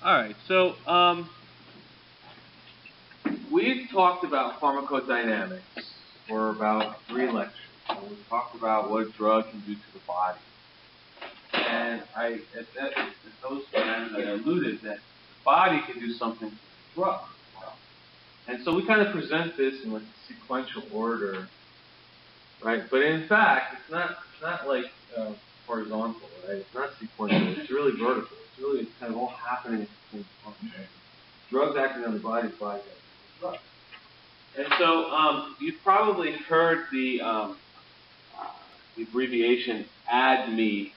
All right, so we've talked about pharmacodynamics for about 3 lectures. And we've talked about what a drug can do to the body. And at those times I alluded that the body can do something to the drug as well. And so we kind of present this in like a sequential order, right? But in fact, it's not like horizontal, right? It's not sequential. It's really vertical. It's really kind of all happening at the same time. Right? Drugs acting on the body acting on the drug. And so you've probably heard the abbreviation ADME,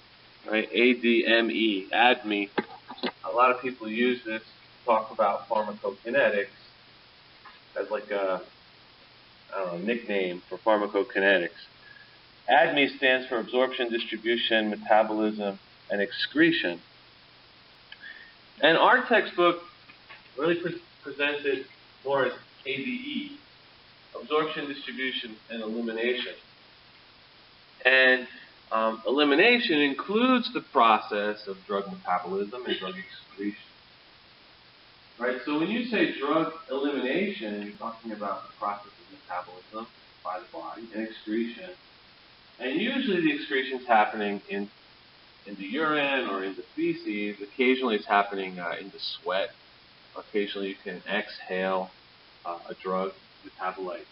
right? ADME, ADME. A lot of people use this to talk about pharmacokinetics as like a nickname for pharmacokinetics. ADME stands for absorption, distribution, metabolism, and excretion. And our textbook really presents it more as ADE, absorption, distribution, and elimination. And elimination includes the process of drug metabolism and drug excretion. Right? So when you say drug elimination, you're talking about the process of metabolism by the body and excretion. And usually the excretion is happening in the urine or in the feces. Occasionally it's happening in the sweat. Occasionally you can exhale a drug metabolite.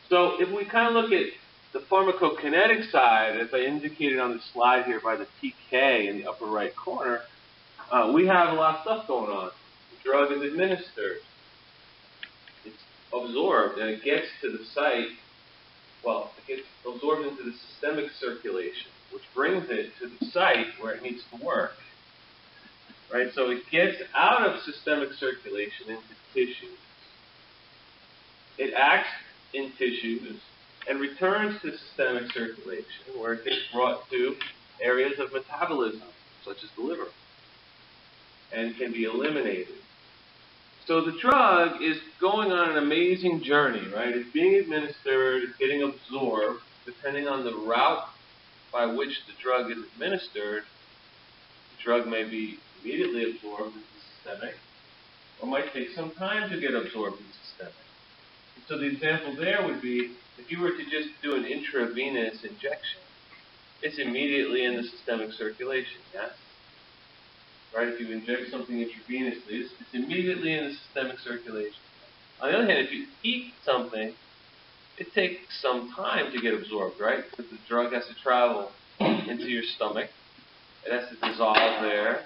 So if we kind of look at the pharmacokinetic side, as I indicated on the slide here by the PK in the upper right corner, we have a lot of stuff going on. The drug is administered. It's absorbed, and it gets to the site. Well, it gets absorbed into the systemic circulation, which brings it to the site where it needs to work. Right? So it gets out of systemic circulation into tissues. It acts in tissues and returns to systemic circulation, where it gets brought to areas of metabolism, such as the liver, and can be eliminated. So the drug is going on an amazing journey, right? It's being administered, it's getting absorbed. Depending on the route by which the drug is administered, the drug may be immediately absorbed into the systemic, or might take some time to get absorbed into the systemic. And so the example there would be, if you were to just do an intravenous injection, it's immediately in the systemic circulation, yes? Right? If you inject something intravenously, it's immediately in the systemic circulation. On the other hand, if you eat something, it takes some time to get absorbed, right? Because the drug has to travel into your stomach. It has to dissolve there.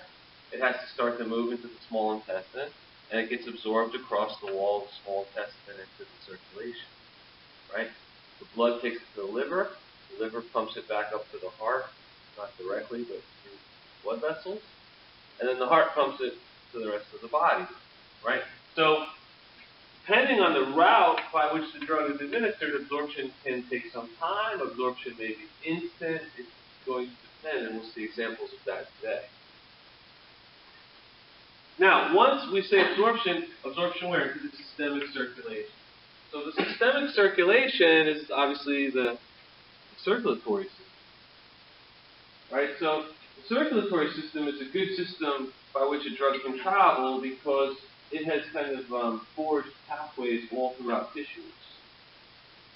It has to start to move into the small intestine, and it gets absorbed across the wall of the small intestine into the circulation, right? The blood takes it to the liver. The liver pumps it back up to the heart, not directly, but through blood vessels. And then the heart pumps it to the rest of the body, right? So depending on the route by which the drug is administered, absorption can take some time. Absorption may be instant. It's going to depend, and we'll see examples of that today. Now, once we say absorption where? To the systemic circulation. So the systemic circulation is obviously the circulatory system, right? So the circulatory system is a good system by which a drug can travel because it has kind of forged pathways all throughout tissues,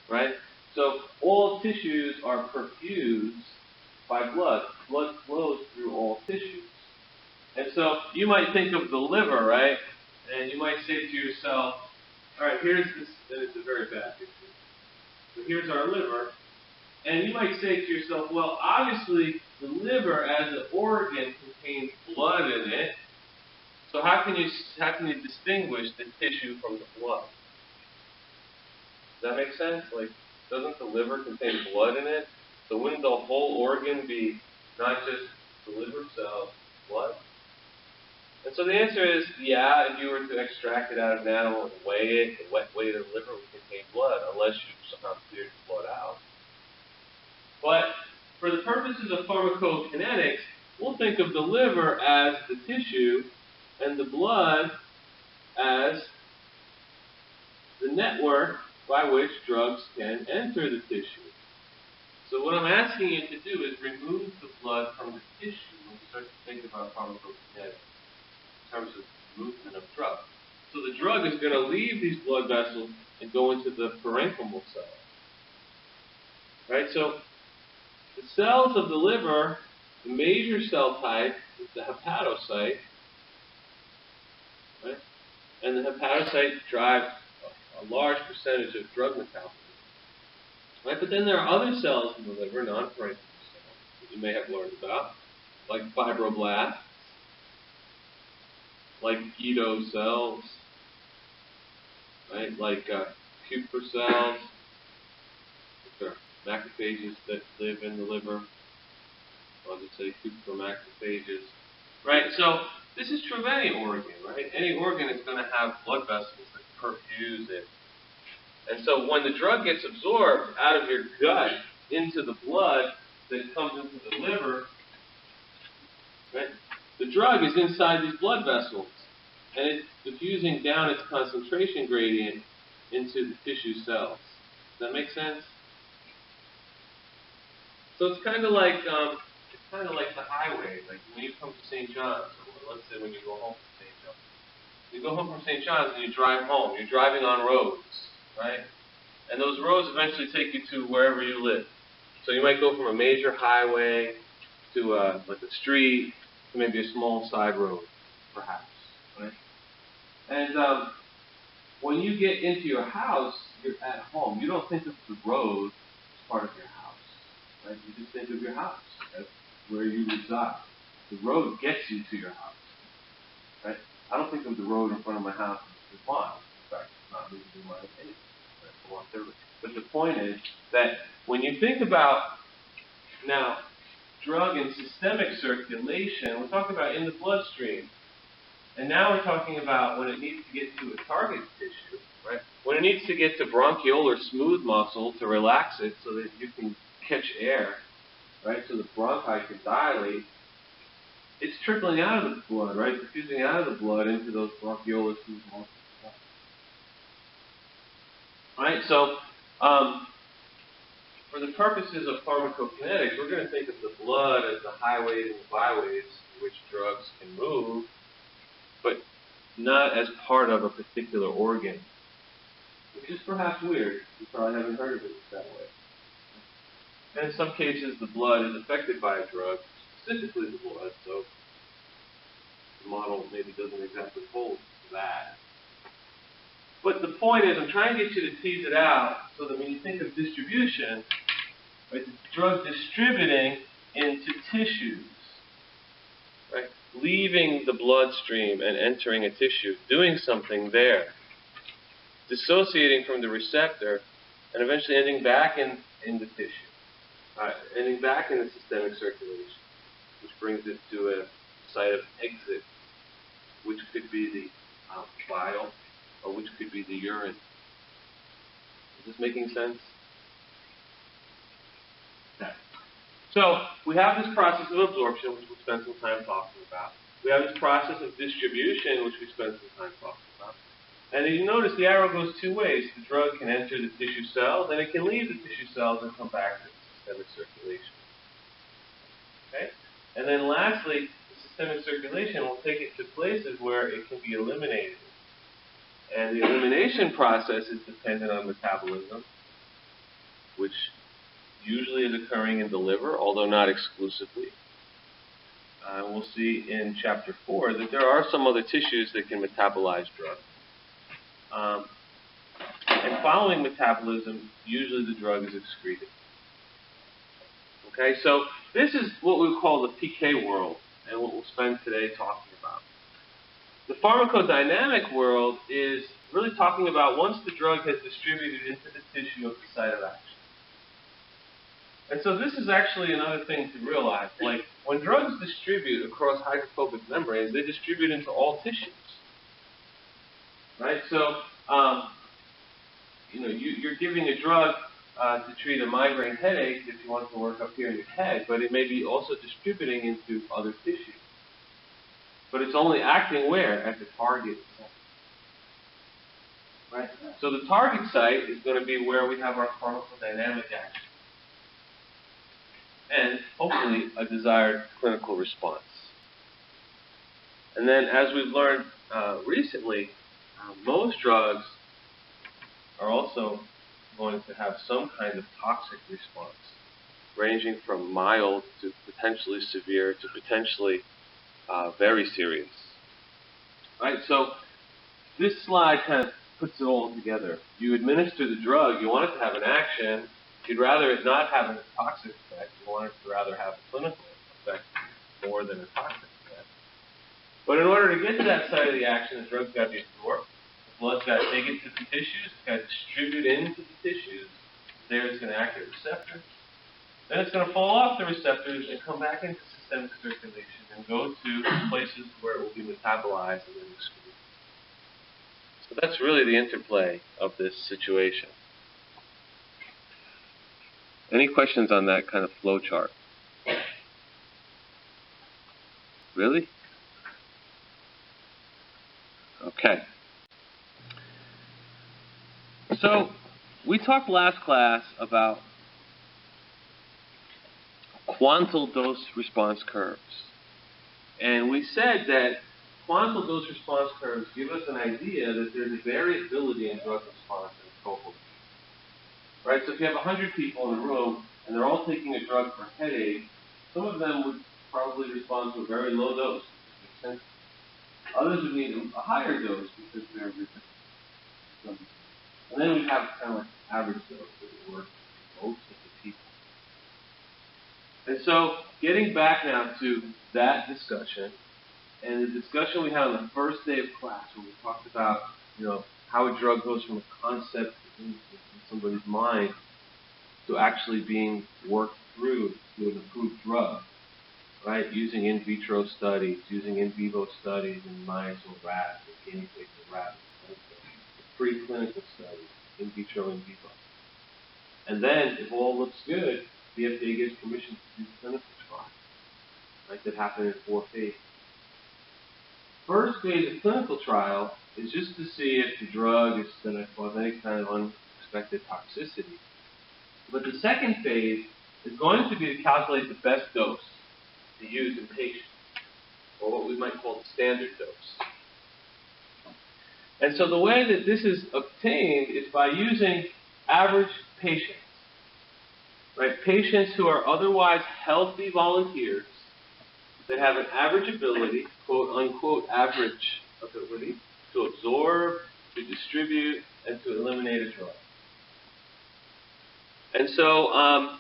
right? So all tissues are perfused by blood. Blood flows through all tissues. And so you might think of the liver, right? And you might say to yourself, all right, here's this, and it's a very bad picture. So here's our liver. And you might say to yourself, well, obviously the liver as an organ contains blood in it. So how can you distinguish the tissue from the blood? Does that make sense? Like, doesn't the liver contain blood in it? So wouldn't the whole organ be not just the liver cells, blood? And so the answer is, yeah, if you were to extract it out of an animal and weigh it, the wet weight of the liver would contain blood, unless you somehow cleared the blood out. But for the purposes of pharmacokinetics, we'll think of the liver as the tissue and the blood as the network by which drugs can enter the tissue. So what I'm asking you to do is remove the blood from the tissue when you start to think about pharmacokinetics in terms of movement of drug. So the drug is going to leave these blood vessels and go into the parenchymal cell. Right? So the cells of the liver, the major cell type is the hepatocyte, right? And the hepatocyte drives a large percentage of drug metabolism. Right? But then there are other cells in the liver, non-parenchymal cells, that you may have learned about, like fibroblasts, like Guido cells, right? Like Kupffer cells, which are macrophages that live in the liver. I'll just say Kupffer macrophages. Right? So this is true of any organ, right? Any organ is going to have blood vessels that perfuse it. And so when the drug gets absorbed out of your gut into the blood that comes into the liver, right, the drug is inside these blood vessels, and it's diffusing down its concentration gradient into the tissue cells. Does that make sense? So it's kind of like the highway. Like when you come to St. John's, or let's say when you go home from St. John's. You go home from St. John's and you drive home. You're driving on roads, right? And those roads eventually take you to wherever you live. So you might go from a major highway to like a street to maybe a small side road, perhaps, right? And when you get into your house, you're at home. You don't think of the road as part of your house, right? You just think of your house as where you reside. The road gets you to your house, right? I don't think of the road in front of my house as mine. In fact, it's not legally mine anyway. But the point is that when you think about now drug and systemic circulation, we're talking about in the bloodstream. And now we're talking about when it needs to get to a target tissue, right? When it needs to get to bronchiolar smooth muscle to relax it so that you can catch air, right? So the bronchi can dilate. It's trickling out of the blood, right? Diffusing out of the blood into those bronchiolar smooth muscles. Right? So, for the purposes of pharmacokinetics, we're going to think of the blood as the highways and the byways in which drugs can move, but not as part of a particular organ, which is perhaps weird. You probably haven't heard of it that way. And in some cases, the blood is affected by a drug, specifically the blood, so the model maybe doesn't exactly hold that. But the point is, I'm trying to get you to tease it out so that when you think of distribution, right, the drug distributing into tissues, right, leaving the bloodstream and entering a tissue, doing something there, dissociating from the receptor, and eventually ending back in the tissue, ending back in the systemic circulation, which brings it to a site of exit, which could be the bile, or which could be the urine. Is this making sense? Okay. So we have this process of absorption, which we'll spend some time talking about. We have this process of distribution, which we spend some time talking about. And you notice the arrow goes two ways. The drug can enter the tissue cells, and it can leave the tissue cells and come back to the systemic circulation. Okay? And then lastly, the systemic circulation will take it to places where it can be eliminated. And the elimination process is dependent on metabolism, which usually is occurring in the liver, although not exclusively. We'll see in Chapter 4 that there are some other tissues that can metabolize drug. And following metabolism, usually the drug is excreted. Okay, so this is what we call the PK world, and what we'll spend today talking about. The pharmacodynamic world is really talking about once the drug has distributed into the tissue of the site of action. And so this is actually another thing to realize. Like, when drugs distribute across hydrophobic membranes, they distribute into all tissues. Right? So, you're giving a drug to treat a migraine headache if you want it to work up here in your head, but it may be also distributing into other tissues. But it's only acting where? At the target site. Right? So the target site is going to be where we have our pharmacodynamic action. and hopefully a desired clinical response. And then, as we've learned recently, most drugs are also going to have some kind of toxic response, ranging from mild to potentially severe to potentially very serious. Right? So this slide kind of puts it all together. You administer the drug, you want it to have an action. You'd rather it not have a toxic effect. You want it to rather have a clinical effect more than a toxic effect. But in order to get to that site of the action, the drug's got to be absorbed. The blood's got to take it to the tissues. It's got to distribute into the tissues. There it's going to act at receptors. Then it's going to fall off the receptors and come back into systemic circulation and go to places where it will be metabolized and then excreted. So that's really the interplay of this situation. Any questions on that kind of flow chart? Really? Okay. So we talked last class about quantile dose response curves. And we said that quantile dose response curves give us an idea that there's a variability in drug response in a cohort. Right? So if you have 100 people in a room and they're all taking a drug for headache, some of them would probably respond to a very low dose. Makes sense. Others would need a higher dose because they're resistant. And then we have kind of like average dose that would work for most of the people. And so getting back now to that discussion, and the discussion we had on the first day of class when we talked about, how a drug goes from a concept in somebody's mind to actually being worked through to an approved drug, right? Using in vitro studies, using in vivo studies in mice or rats or guinea pigs or rabbits, preclinical studies, in vitro, in vivo. And then, if all looks good, the FDA gives permission to do clinical trials, right? That happen in 4 phases. First phase of clinical trial is just to see if the drug is going to cause any kind of unexpected toxicity. But the second phase is going to be to calculate the best dose to use in patients, or what we might call the standard dose. And so the way that this is obtained is by using average patients, right? Patients who are otherwise healthy volunteers that have an average ability, quote unquote average ability, to absorb, to distribute, and to eliminate a drug. And so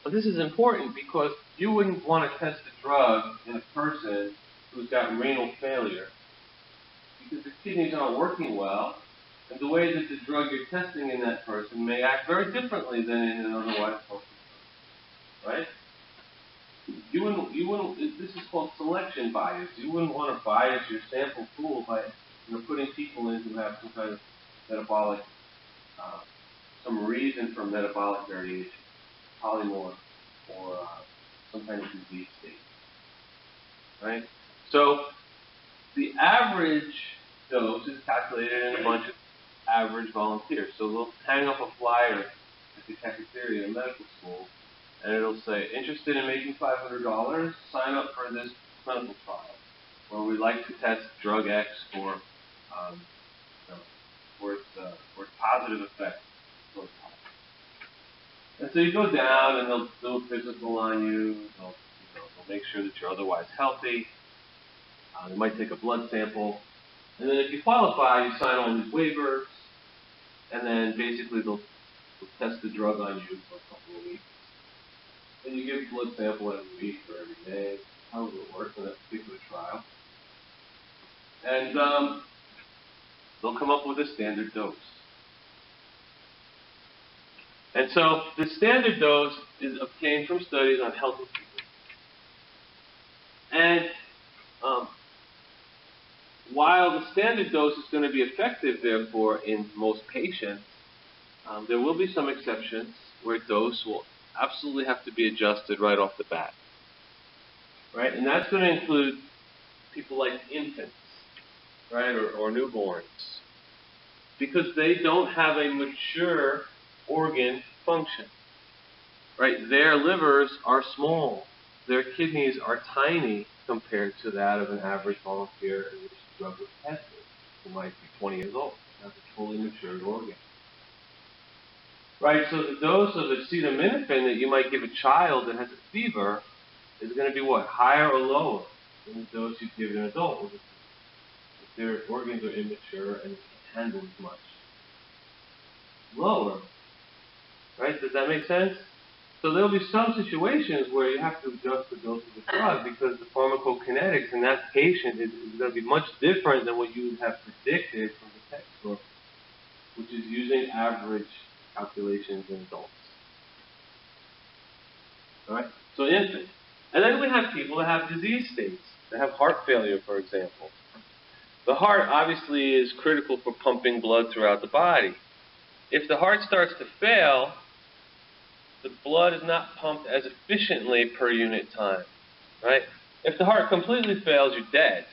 this is important because you wouldn't want to test a drug in a person who's got renal failure because the kidneys aren't working well, and the way that the drug you're testing in that person may act very differently than in an otherwise healthy person, right? You wouldn't. This is called selection bias. You wouldn't want to bias your sample pool by putting people in who have some kind of metabolic, some reason for metabolic variation, polymorph, or some kind of disease state, right? So the average dose is calculated in a bunch of average volunteers. So they'll hang up a flyer at the cafeteria in medical school, and it'll say, interested in making $500, sign up for this clinical trial, where we like to test drug X for its positive effect. And so you go down, and they'll do a physical on you. They'll make sure that you're otherwise healthy. They might take a blood sample. And then if you qualify, you sign all these waivers, and then basically they'll test the drug on you for a couple of weeks. And you give a blood sample every week or every day, however it works in that particular trial. And they'll come up with a standard dose. And so the standard dose is obtained from studies on healthy people. And while the standard dose is going to be effective, therefore, in most patients, there will be some exceptions where dose will absolutely have to be adjusted right off the bat. Right? And that's going to include people like infants, right, or newborns, because they don't have a mature organ function. right? Their livers are small. Their kidneys are tiny compared to that of an average volunteer in which the drug was tested, who might be 20 years old, has a fully matured organ. Right, so the dose of acetaminophen that you might give a child that has a fever is going to be what? Higher or lower than the dose you give an adult with a fever, if their organs are immature and can't handle as much. Lower. Right? Does that make sense? So there'll be some situations where you have to adjust the dose of the drug because the pharmacokinetics in that patient is going to be much different than what you would have predicted from the textbook, which is using average calculations in adults. All right? So infants. And then we have people that have disease states, that have heart failure, for example. The heart obviously is critical for pumping blood throughout the body. If the heart starts to fail, the blood is not pumped as efficiently per unit time, right? If the heart completely fails, you're dead,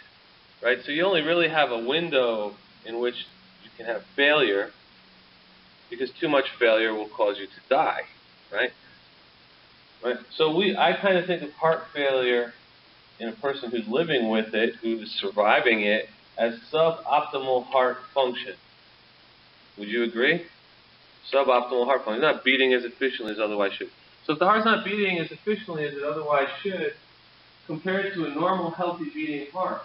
right? So you only really have a window in which you can have failure, because too much failure will cause you to die, right? Right? So I kind of think of heart failure in a person who's living with it, who's surviving it, as suboptimal heart function. Would you agree? Suboptimal heart function. It's not beating as efficiently as otherwise should. So if the heart's not beating as efficiently as it otherwise should, compared to a normal, healthy beating heart,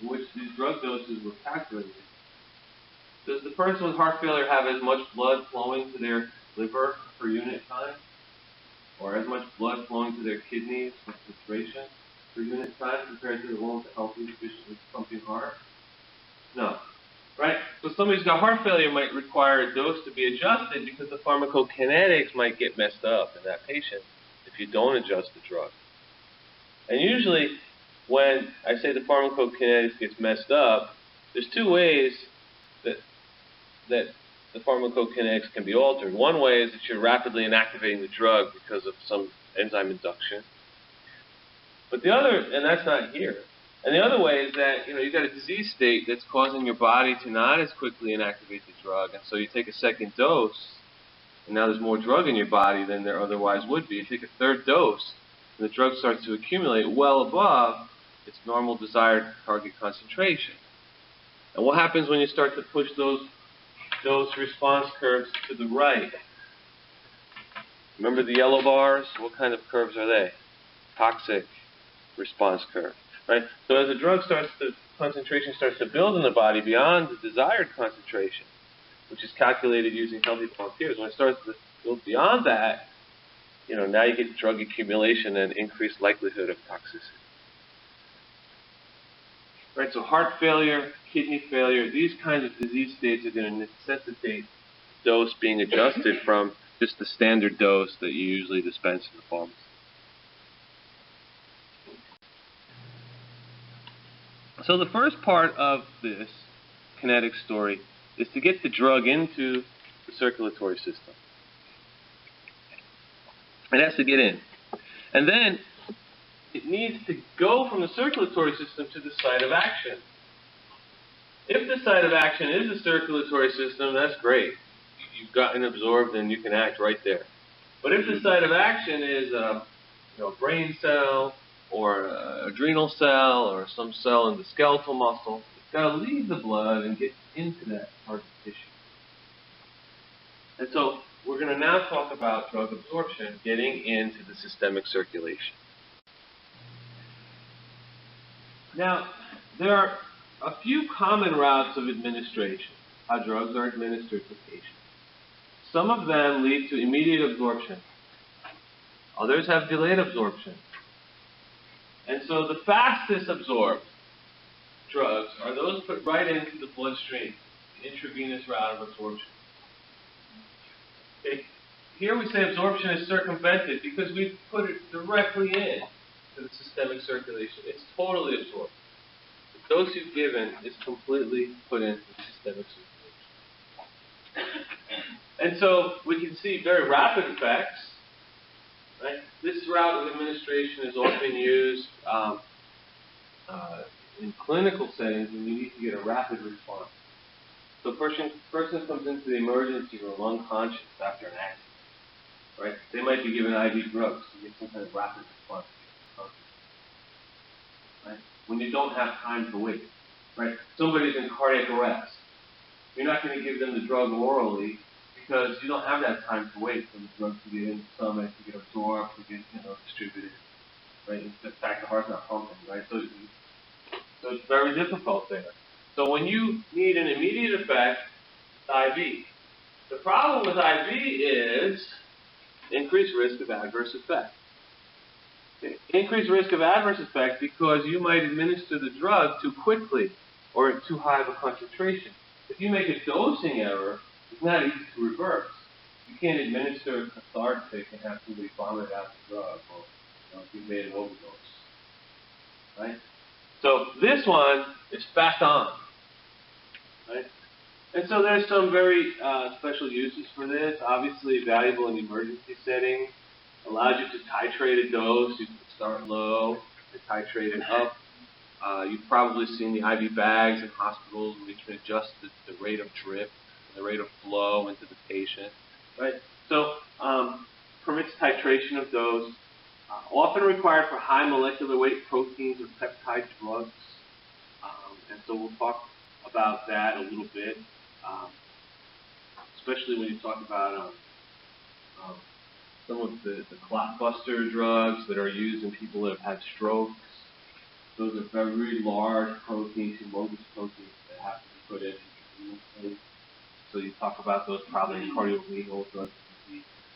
in which these drug doses were calculated, does the person with heart failure have as much blood flowing to their liver per unit time? Or as much blood flowing to their kidneys for filtration per unit time compared to the one with a healthy, efficiently pumping heart? No. Right? So somebody who's got heart failure might require a dose to be adjusted because the pharmacokinetics might get messed up in that patient if you don't adjust the drug. And usually when I say the pharmacokinetics gets messed up, there's two ways that the pharmacokinetics can be altered. One way is that you're rapidly inactivating the drug because of some enzyme induction. But the other, and that's not here. And the other way is that, you've got a disease state that's causing your body to not as quickly inactivate the drug. And so you take a second dose, and now there's more drug in your body than there otherwise would be. You take a third dose, and the drug starts to accumulate well above its normal desired target concentration. And what happens when you start to push those response curves to the right? Remember the yellow bars? What kind of curves are they? Toxic response curve. Right? So as the concentration starts to build in the body beyond the desired concentration, which is calculated using healthy volunteers, when it starts to build beyond that, now you get drug accumulation and increased likelihood of toxicity. Right? So heart failure, kidney failure, these kinds of disease states are going to necessitate dose being adjusted from just the standard dose that you usually dispense in the pharmacy. So the first part of this kinetic story is to get the drug into the circulatory system. It has to get in. And then it needs to go from the circulatory system to the site of action. If the site of action is the circulatory system, that's great. You've gotten absorbed and you can act right there. But if the site of action is a brain cell, or an adrenal cell, or some cell in the skeletal muscle, it's got to leave the blood and get into that target tissue. And so we're going to now talk about drug absorption getting into the systemic circulation. Now, there are a few common routes of administration, how drugs are administered to patients. Some of them lead to immediate absorption. Others have delayed absorption. And so the fastest absorbed drugs are those put right into the bloodstream, the intravenous route of absorption. Okay. Here we say absorption is circumvented because we put it directly in to the systemic circulation. It's totally absorbed. The dose you've given is completely put into the systemic circulation. And so we can see very rapid effects. Right? This route of administration is often used in clinical settings when you need to get a rapid response. So a person comes into the emergency room unconscious after an accident. right? They might be given IV drugs to get some kind of rapid response, right? When you don't have time to wait, right? Somebody's in cardiac arrest. You're not going to give them the drug orally because you don't have that time to wait for the drug to get in the stomach, to get absorbed, to get distributed, right? In fact, the heart's not pumping, right? So it's very difficult there. So when you need an immediate effect, it's IV. The problem with IV is increased risk of adverse effect. Okay. Increased risk of adverse effect because you might administer the drug too quickly or at too high of a concentration. If you make a dosing error, it's not easy to reverse. You can't administer a cathartic and have somebody vomit out the drug, or if you made an overdose, right? So this one is fast on, right? And so there's some very special uses for this. Obviously valuable in emergency settings. Allows you to titrate a dose. You can start low and titrate it up. You've probably seen the IV bags in hospitals where you can adjust the rate of drip and the rate of flow into the patient, right? So permits titration of dose. Often required for high molecular weight proteins or peptide drugs. And so we'll talk about that a little bit, especially when you talk about some of the clotbuster drugs that are used in people that have had strokes. Those are very large proteins, humongous proteins that have to be put in. So you talk about those probably in cardiorenal drugs.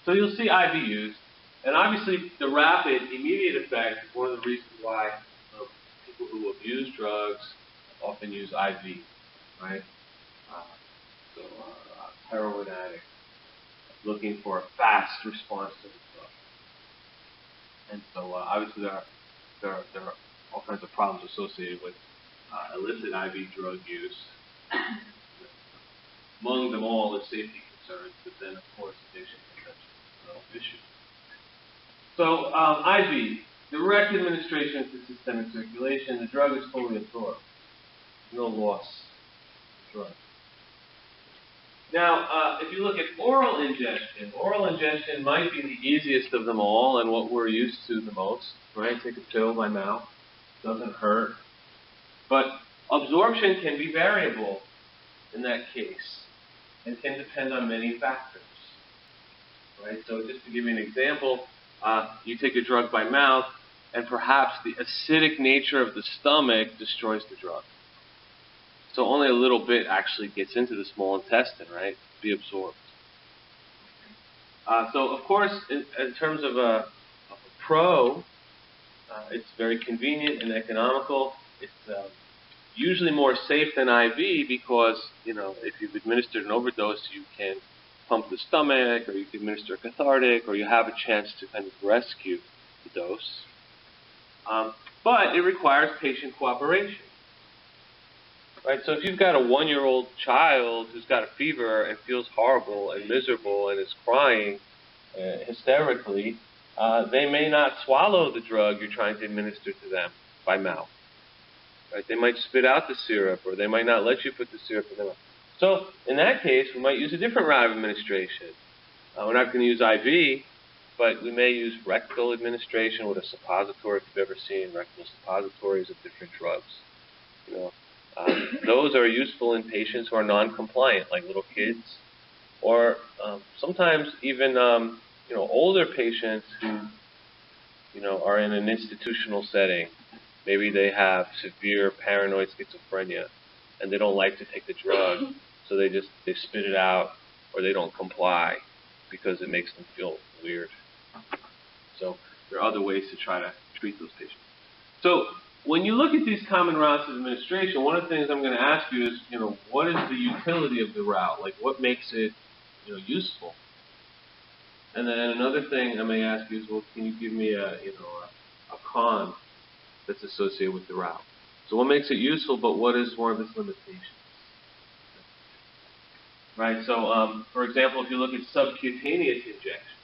So you'll see IV used. And obviously the rapid, immediate effect is one of the reasons why people who abuse drugs often use IV, right? Heroin addict looking for a fast response to the drug. And so obviously there are all kinds of problems associated with illicit IV drug use. Among them all the safety concerns, but then of course addiction prevention is another issue. So IV, direct administration into systemic circulation, the drug is fully absorbed. No loss of drug. Now, if you look at oral ingestion might be the easiest of them all and what we're used to the most, right? Take a pill by mouth. Doesn't hurt. But absorption can be variable in that case and can depend on many factors, right? So just to give you an example, you take a drug by mouth and perhaps the acidic nature of the stomach destroys the drug. So only a little bit actually gets into the small intestine, right? Be absorbed. So of course, in terms of a pro, it's very convenient and economical. It's usually more safe than IV because, if you've administered an overdose, you can pump the stomach, or you can administer a cathartic, or you have a chance to kind of rescue the dose. But it requires patient cooperation. Right, so if you've got a 1-year-old child who's got a fever and feels horrible and miserable and is crying hysterically, they may not swallow the drug you're trying to administer to them by mouth. Right, they might spit out the syrup, or they might not let you put the syrup in their mouth. So in that case, we might use a different route of administration. We're not going to use IV, but we may use rectal administration with a suppository. If you've ever seen rectal suppositories of different drugs, those are useful in patients who are non-compliant, like little kids, or sometimes even older patients who are in an institutional setting. Maybe they have severe paranoid schizophrenia, and they don't like to take the drug, so they spit it out, or they don't comply because it makes them feel weird. So there are other ways to try to treat those patients. So when you look at these common routes of administration, one of the things I'm going to ask you is, what is the utility of the route? Like, what makes it, useful? And then another thing I may ask you is, well, can you give me a con that's associated with the route? So what makes it useful, but what is one of its limitations? Right. So, for example, if you look at subcutaneous injection,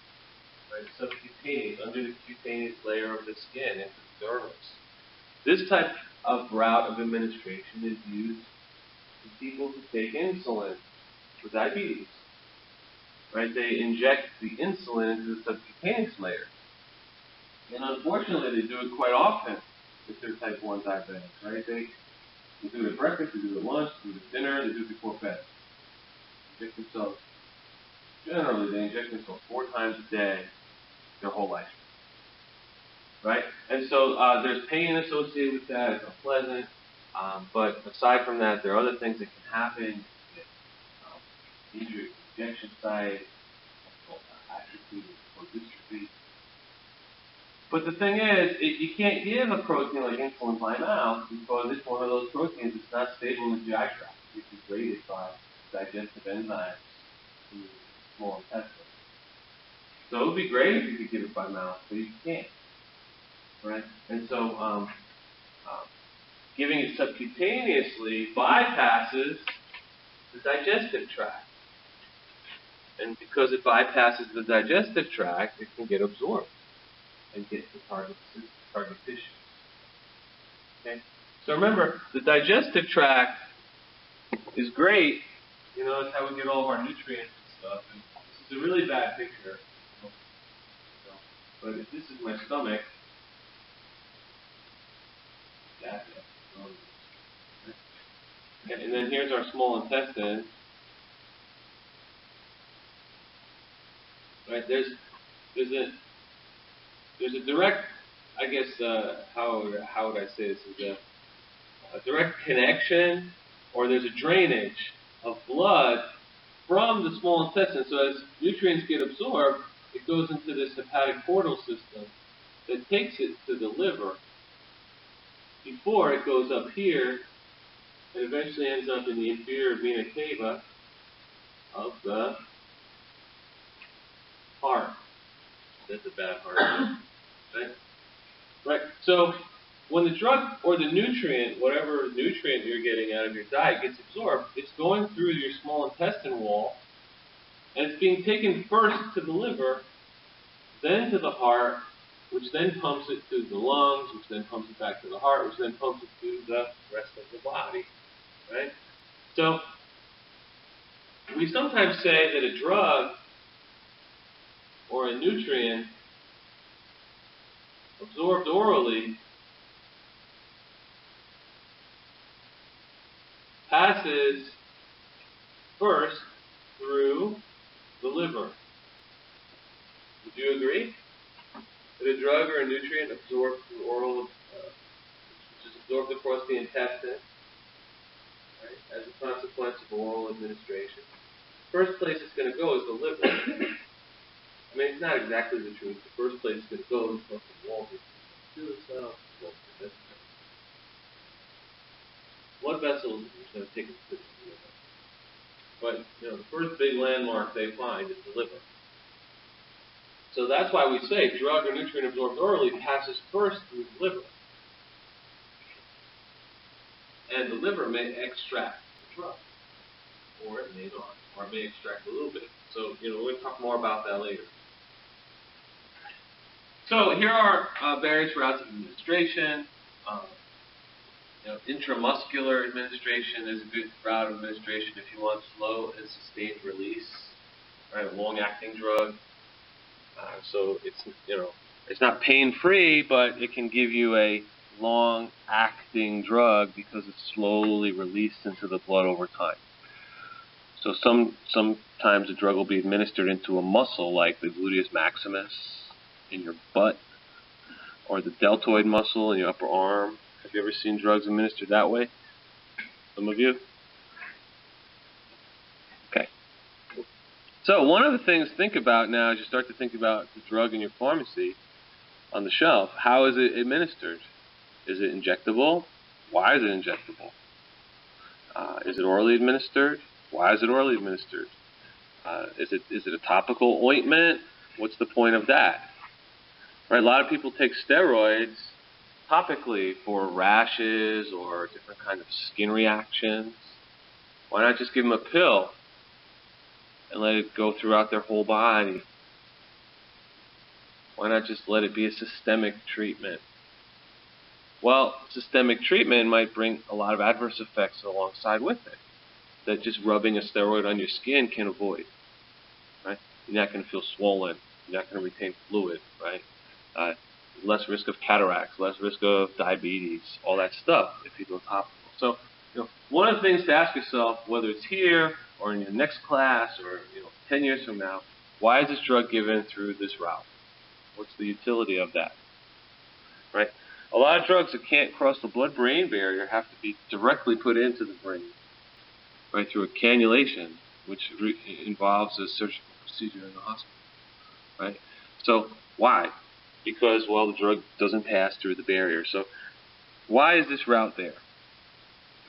right, subcutaneous, under the cutaneous layer of the skin, into the dermis. This type of route of administration is used in people who take insulin for diabetes. right? They inject the insulin into the subcutaneous layer. And unfortunately, they do it quite often with their type 1 diabetics, right? They do it at breakfast, they do it at lunch, they do it at dinner, they do it before bed. Inject themselves. Generally, they inject themselves 4 times a day their whole life. Right? And so there's pain associated with that. It's unpleasant. But aside from that, there are other things that can happen. You get injury at the injection site, atrophy or dystrophy. But the thing is, you can't give a protein like insulin by mouth because it's one of those proteins that's not stable in the GI tract. It's degraded by digestive enzymes in the small intestine. So it would be great if you could give it by mouth, but you can't. Right? And so giving it subcutaneously bypasses the digestive tract. And because it bypasses the digestive tract, it can get absorbed and get to target tissues. Okay? So remember, the digestive tract is great. You know, it's how we get all of our nutrients and stuff. And this is a really bad picture. But if this is my stomach, and then here's our small intestine. Right? There's a direct, I guess, how would I say this? Is a direct connection, or there's a drainage of blood from the small intestine. So as nutrients get absorbed, it goes into this hepatic portal system that takes it to the liver before it goes up here and eventually ends up in the inferior vena cava of the heart. That's a bad heart. Right? Right. So when the drug or the nutrient, whatever nutrient you're getting out of your diet gets absorbed, it's going through your small intestine wall, and it's being taken first to the liver, then to the heart, which then pumps it to the lungs, which then pumps it back to the heart, which then pumps it to the rest of the body. Right? So we sometimes say that a drug or a nutrient absorbed orally passes first through the liver. Would you agree? That a drug or a nutrient absorbed through oral, which is absorbed across the intestine, right, as a consequence of oral administration. First place it's going to go is the liver. I mean, it's not exactly the truth. The first place it's going to go is across the wall to the cell, blood vessels is going to take it to the liver. But the first big landmark they find is the liver. So that's why we say drug or nutrient absorbed orally passes first through the liver. And the liver may extract the drug, or it may not, or it may extract a little bit. So, we're going to talk more about that later. So here are various routes of administration. Intramuscular administration is a good route of administration if you want slow and sustained release, right? A long-acting drug. So it's not pain-free, but it can give you a long-acting drug because it's slowly released into the blood over time. So sometimes a drug will be administered into a muscle like the gluteus maximus in your butt or the deltoid muscle in your upper arm. Have you ever seen drugs administered that way? Some of you? Okay. So one of the things to think about now as you start to think about the drug in your pharmacy on the shelf, how is it administered? Is it injectable? Why is it injectable? Is it orally administered? Why is it orally administered? Is it a topical ointment? What's the point of that? Right, a lot of people take steroids topically for rashes or different kind of skin reactions. Why not just give them a pill and let it go throughout their whole body? Why not just let it be a systemic treatment? Well, systemic treatment might bring a lot of adverse effects alongside with it that just rubbing a steroid on your skin can avoid. Right? You're not going to feel swollen. You're not going to retain fluid, right? Less risk of cataracts, less risk of diabetes, all that stuff if you go topical. So, one of the things to ask yourself, whether it's here or in your next class or 10 years from now, why is this drug given through this route? What's the utility of that? Right? A lot of drugs that can't cross the blood-brain barrier have to be directly put into the brain, right, through a cannulation, which involves a surgical procedure in the hospital, right? So why? Because, well, the drug doesn't pass through the barrier. So why is this route there?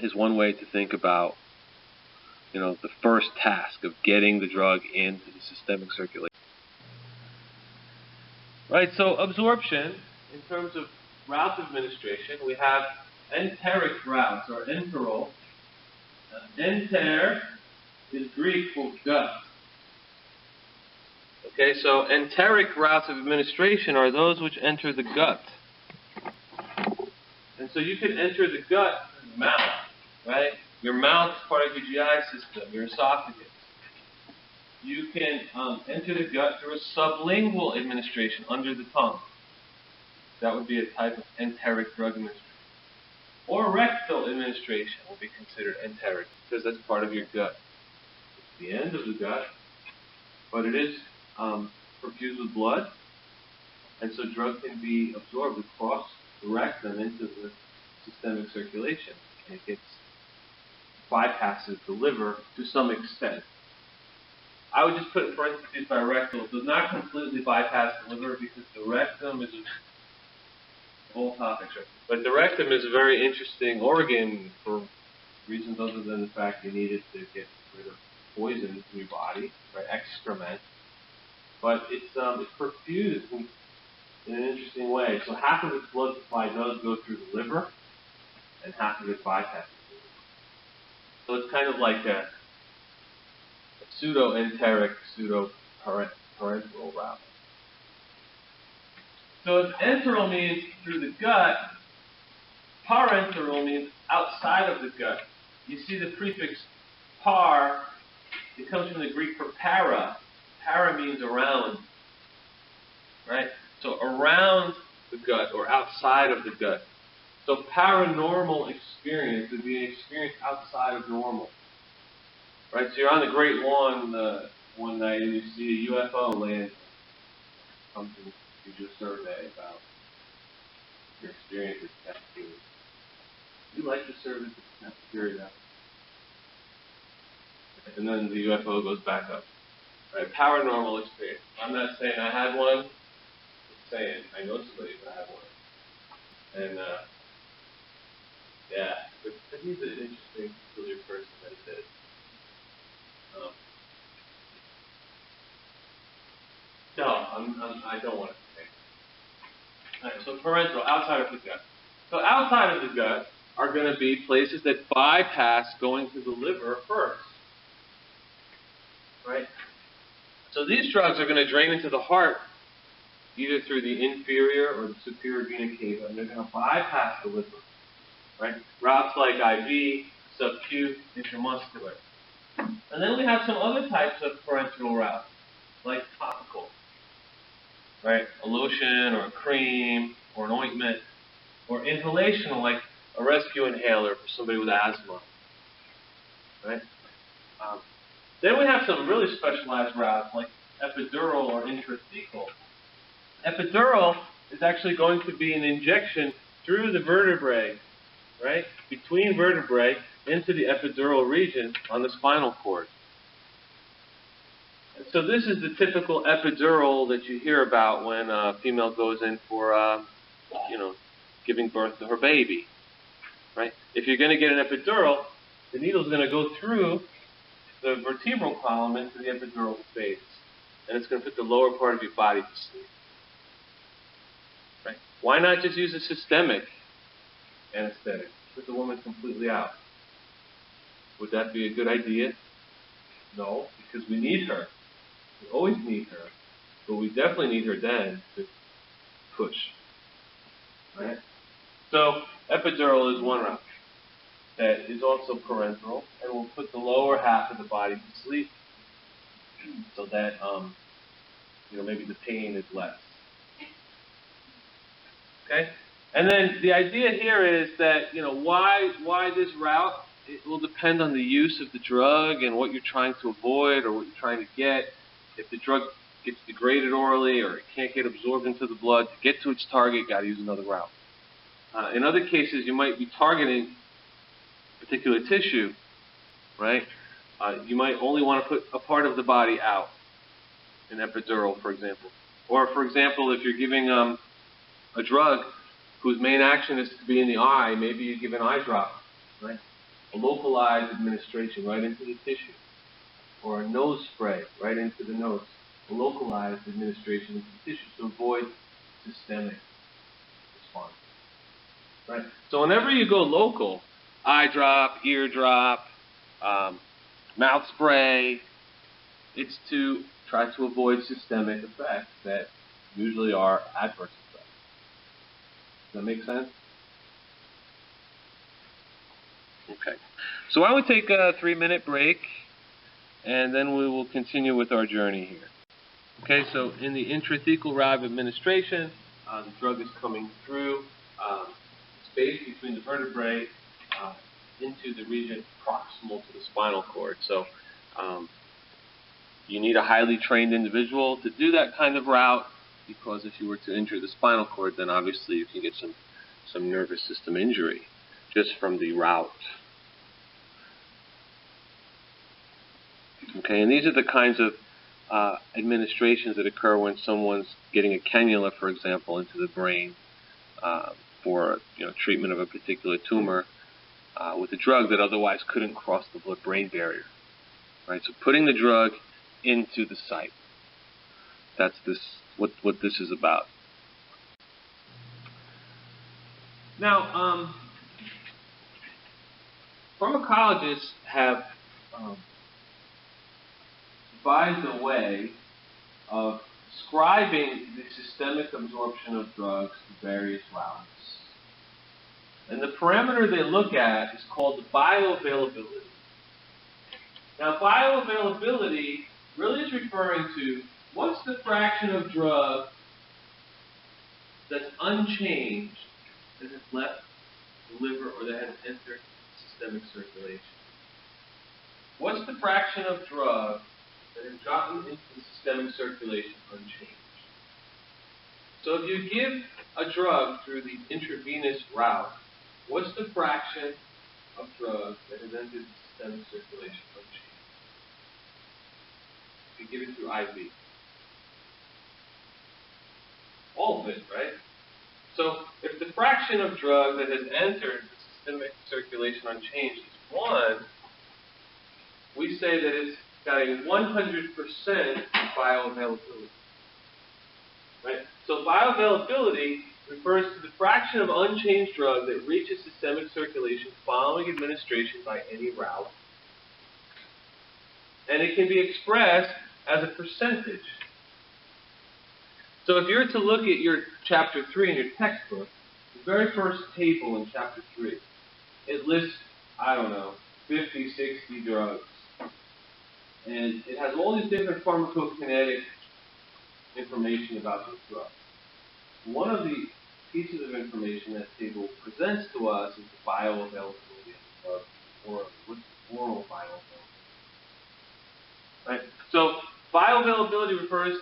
Is one way to think about, the first task of getting the drug into the systemic circulation. Right, so absorption, in terms of routes of administration, we have enteric routes, or enteral. Enter is Greek for gut. Okay, so enteric routes of administration are those which enter the gut. And so you can enter the gut through the mouth, right? Your mouth is part of your GI system, your esophagus. You can enter the gut through a sublingual administration under the tongue. That would be a type of enteric drug administration. Or rectal administration will be considered enteric because that's part of your gut. It's the end of the gut, but it is perfused with blood, and so drug can be absorbed across the rectum into the systemic circulation, and it bypasses the liver to some extent. I would just put in parentheses by rectal. It does not completely bypass the liver because the rectum is a whole topic, right? But the rectum is a very interesting organ for reasons other than the fact you need it to get rid of poison in your body, right? Excrement. But it's perfused in an interesting way. So half of its blood supply does go through the liver, and half of it bypasses the liver. So it's kind of like a pseudo-enteric, pseudo-parenteral route. So if enteral means through the gut, parenteral means outside of the gut. You see the prefix par, it comes from the Greek for para. Para means around, right? So around the gut or outside of the gut. So paranormal experience would be an experience outside of normal. Right, so you're on the Great Lawn one night and you see a UFO land. Something you do a survey about your experience with cafeteria. You like the service at the cafeteria, and then the UFO goes back up. Right, paranormal experience. I'm not saying I had one. I'm saying I know somebody who had one. And yeah, but he's an interesting, peculiar person that did. No, I don't want to say. All right, so parenteral, outside of the gut. So outside of the gut are going to be places that bypass going to the liver first. Right? So these drugs are going to drain into the heart either through the inferior or the superior vena cava, and they're going to bypass the liver. Right? Routes like IV, sub-Q, intramuscular. And then we have some other types of parenteral routes, like topical. Right? A lotion or a cream or an ointment, or inhalational, like a rescue inhaler for somebody with asthma. Right? Then we have some really specialized routes like epidural or intrathecal. Epidural is actually going to be an injection through the vertebrae, right? Between vertebrae into the epidural region on the spinal cord. And so this is the typical epidural that you hear about when a female goes in for, giving birth to her baby, right? If you're going to get an epidural, the needle's going to go through the vertebral column into the epidural space, and it's going to put the lower part of your body to sleep. Right? Why not just use a systemic anesthetic? Put the woman completely out. Would that be a good idea? No, because we need her. We always need her, but we definitely need her then to push. Right? So epidural is one route that is also parenteral and will put the lower half of the body to sleep so that maybe the pain is less. Okay? And then the idea here is that, why this route? It will depend on the use of the drug and what you're trying to avoid or what you're trying to get. If the drug gets degraded orally or it can't get absorbed into the blood, to get to its target, you've got to use another route. In other cases, you might be targeting a particular tissue, right? You might only want to put a part of the body out, an epidural, for example. Or, for example, if you're giving a drug whose main action is to be in the eye, maybe you give an eye drop, right? A localized administration right into the tissue. Or a nose spray right into the nose. A localized administration into the tissue to avoid systemic response. Right? So whenever you go local, eye drop, ear drop, mouth spray, it's to try to avoid systemic effects that usually are adverse effects. Does that make sense? Okay. So why don't we take a 3-minute break, and then we will continue with our journey here. Okay, so in the intrathecal route of administration, the drug is coming through space between the vertebrae into the region proximal to the spinal cord. So you need a highly trained individual to do that kind of route, because if you were to injure the spinal cord, then obviously you can get some nervous system injury just from the route. Okay, and these are the kinds of administrations that occur when someone's getting a cannula, for example, into the brain for treatment of a particular tumor with a drug that otherwise couldn't cross the blood-brain barrier. Right, so putting the drug into the site. That's what this is about. Now, pharmacologists have devised a way of describing the systemic absorption of drugs through various routes. And the parameter they look at is called the bioavailability. Now, bioavailability really is referring to what's the fraction of drug that's unchanged that has left the liver or that has entered systemic circulation. What's the fraction of drug that has gotten into the systemic circulation unchanged? So if you give a drug through the intravenous route, what's the fraction of drug that has entered the systemic circulation unchanged? If you give it through IV. All of it, right? So if the fraction of drug that has entered the systemic circulation unchanged is 1, we say that it's got a 100% bioavailability. Right? So bioavailability refers to the fraction of unchanged drug that reaches systemic circulation following administration by any route. And it can be expressed as a percentage. So if you were to look at your chapter 3 in your textbook, the very first table in chapter 3, it lists, 50, 60 drugs. And it has all these different pharmacokinetic information about those drugs. One of the pieces of information that table presents to us is the bioavailability of the drug, or what's the oral bioavailability. Right? So bioavailability refers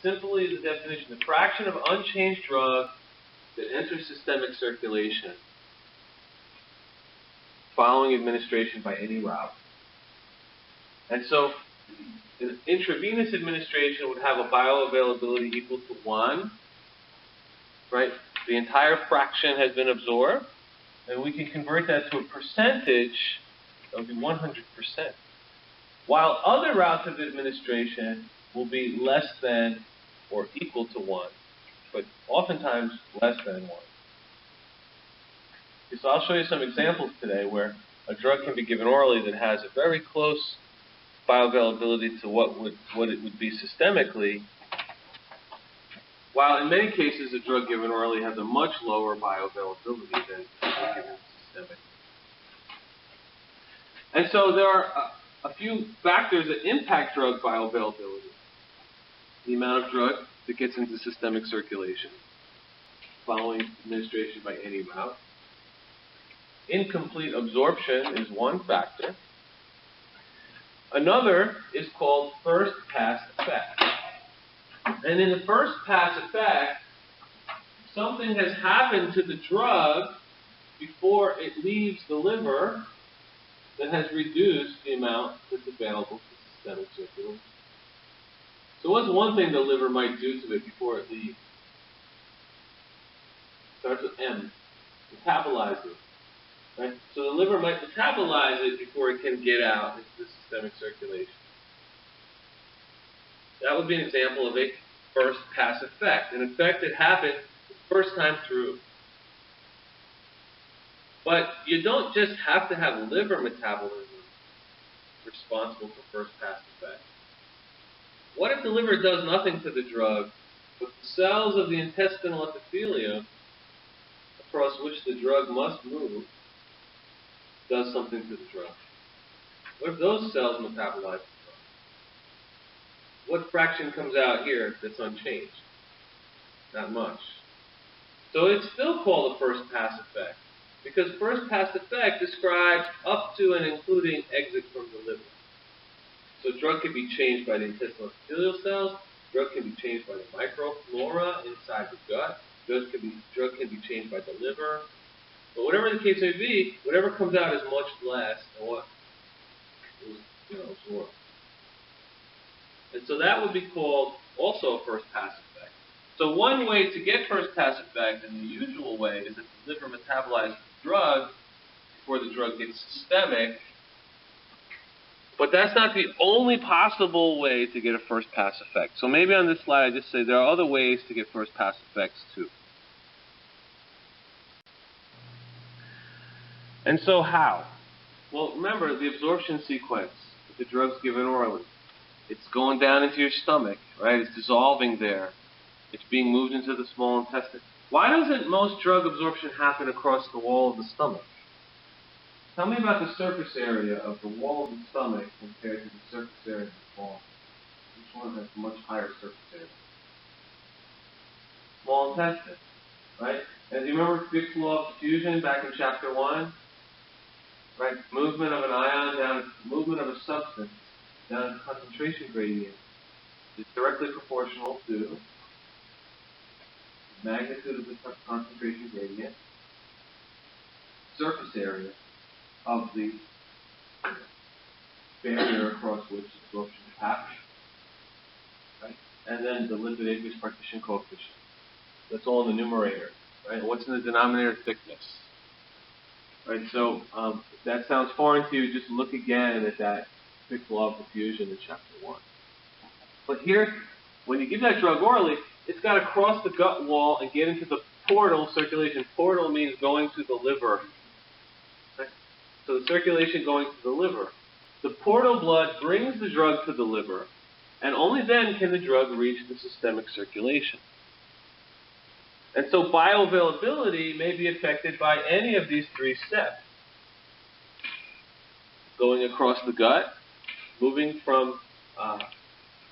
simply to the definition, the fraction of unchanged drug that enters systemic circulation following administration by any route. And so an intravenous administration would have a bioavailability equal to 1, right? The entire fraction has been absorbed, and we can convert that to a percentage. That would be 100%. While other routes of administration will be less than or equal to 1, but oftentimes less than 1. Okay, so I'll show you some examples today where a drug can be given orally that has a very close bioavailability to what it would be systemically, while in many cases a drug given orally has a much lower bioavailability than a drug given systemically. And so there are a few factors that impact drug bioavailability. the amount of drug that gets into systemic circulation following administration by any route. Incomplete absorption is one factor. Another is called first pass effect. And in the first pass effect, something has happened to the drug before it leaves the liver that has reduced the amount that's available to systemic circulation. So what's one thing the liver might do to it before it leaves? Starts with M, metabolize it. Right? So the liver might metabolize it before it can get out into the systemic circulation. That would be an example of a first pass effect, an effect that happened the first time through. But you don't just have to have liver metabolism responsible for first pass effect. What if the liver does nothing to the drug, but the cells of the intestinal epithelium across which the drug must move does something to the drug? What if those cells metabolize the drug? What fraction comes out here that's unchanged? Not much. So it's still called a first pass effect, because first pass effect describes up to and including exit from the liver. So drug can be changed by the intestinal epithelial cells, drug can be changed by the microflora inside the gut, drug can be changed by the liver. But whatever the case may be, whatever comes out is much less than what was absorbed. And so that would be called also a first pass effect. So one way to get first pass effect in the usual way is that the liver metabolizes the drug before the drug gets systemic. But that's not the only possible way to get a first pass effect. So maybe on this slide I just say there are other ways to get first pass effects too. And so how? Well, remember the absorption sequence. If the drug's given orally, it's going down into your stomach, right? It's dissolving there. It's being moved into the small intestine. Why doesn't most drug absorption happen across the wall of the stomach? Tell me about the surface area of the wall of the stomach compared to the surface area of the wall. Which one has a much higher surface area? Small intestine, right? And do you remember Fick's law of diffusion back in chapter 1? Right? Movement of an ion down, movement of a substance down a concentration gradient is directly proportional to the magnitude of the concentration gradient, surface area of the barrier across which absorption is happening, right? And then the lipid aqueous partition coefficient. That's all in the numerator, right? What's in the denominator? Thickness, right? So if that sounds foreign to you, just look again at that Fick's law of diffusion in chapter 1. But here, when you give that drug orally, it's got to cross the gut wall and get into the portal circulation. Portal means going to the liver. Right? So the circulation going to the liver. The portal blood brings the drug to the liver, and only then can the drug reach the systemic circulation. And so bioavailability may be affected by any of these three steps. Going across the gut, moving from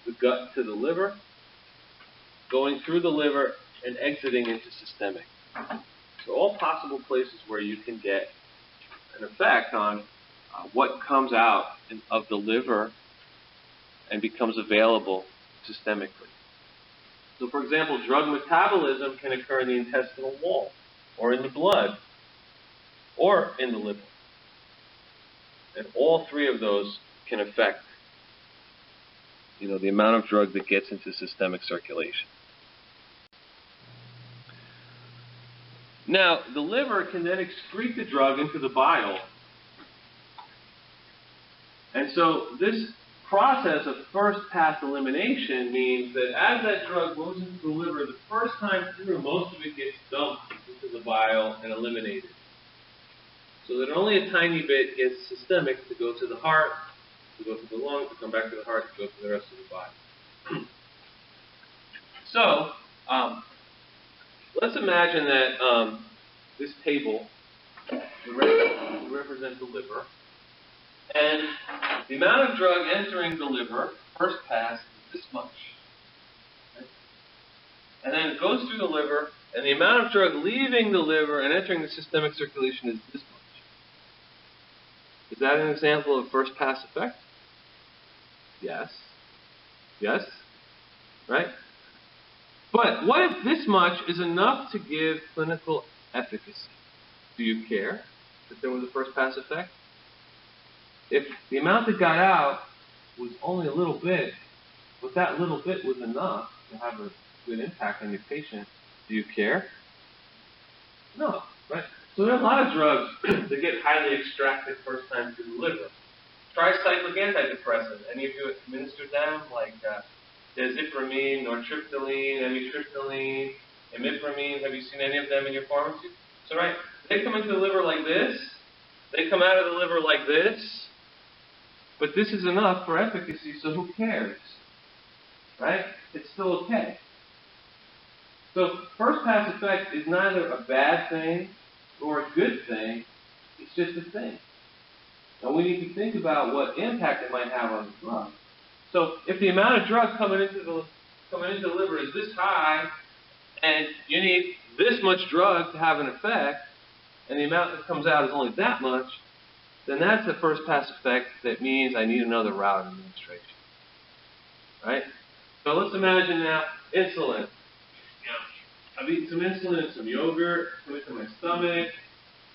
the gut to the liver, going through the liver, and exiting into systemic. So all possible places where you can get an effect on what comes out of the liver and becomes available systemically. So for example, drug metabolism can occur in the intestinal wall, or in the blood, or in the liver. And all three of those can affect the amount of drug that gets into systemic circulation. Now, the liver can then excrete the drug into the bile. And so this process of first pass elimination means that as that drug moves into the liver, the first time through, most of it gets dumped into the bile and eliminated. So that only a tiny bit gets systemic to go to the heart, to go to the lungs, to come back to the heart, to go to the rest of the body. So, let's imagine that this table represents the liver, and the amount of drug entering the liver, first pass, is this much. and then it goes through the liver, and the amount of drug leaving the liver and entering the systemic circulation is this much. Is that an example of first pass effect? Yes. Yes? Right? But what if this much is enough to give clinical efficacy? Do you care that there was a first pass effect? If the amount that got out was only a little bit, but that little bit was enough to have a good impact on your patient, do you care? No, right? So there are a lot of drugs that get highly extracted first time through the liver. Tricyclic antidepressant, any of you administered them, like desipramine, nortriptyline, amitriptyline, imipramine? Have you seen any of them in your pharmacy? So, right, they come into the liver like this, they come out of the liver like this, but this is enough for efficacy, so who cares? Right? It's still okay. So first pass effect is neither a bad thing nor a good thing, it's just a thing. Now we need to think about what impact it might have on the drug. So if the amount of drug coming into the liver is this high, and you need this much drug to have an effect, and the amount that comes out is only that much, then that's a first pass effect that means I need another route of administration. Right? So let's imagine now insulin. I've eaten some insulin and some yogurt, put it in my stomach,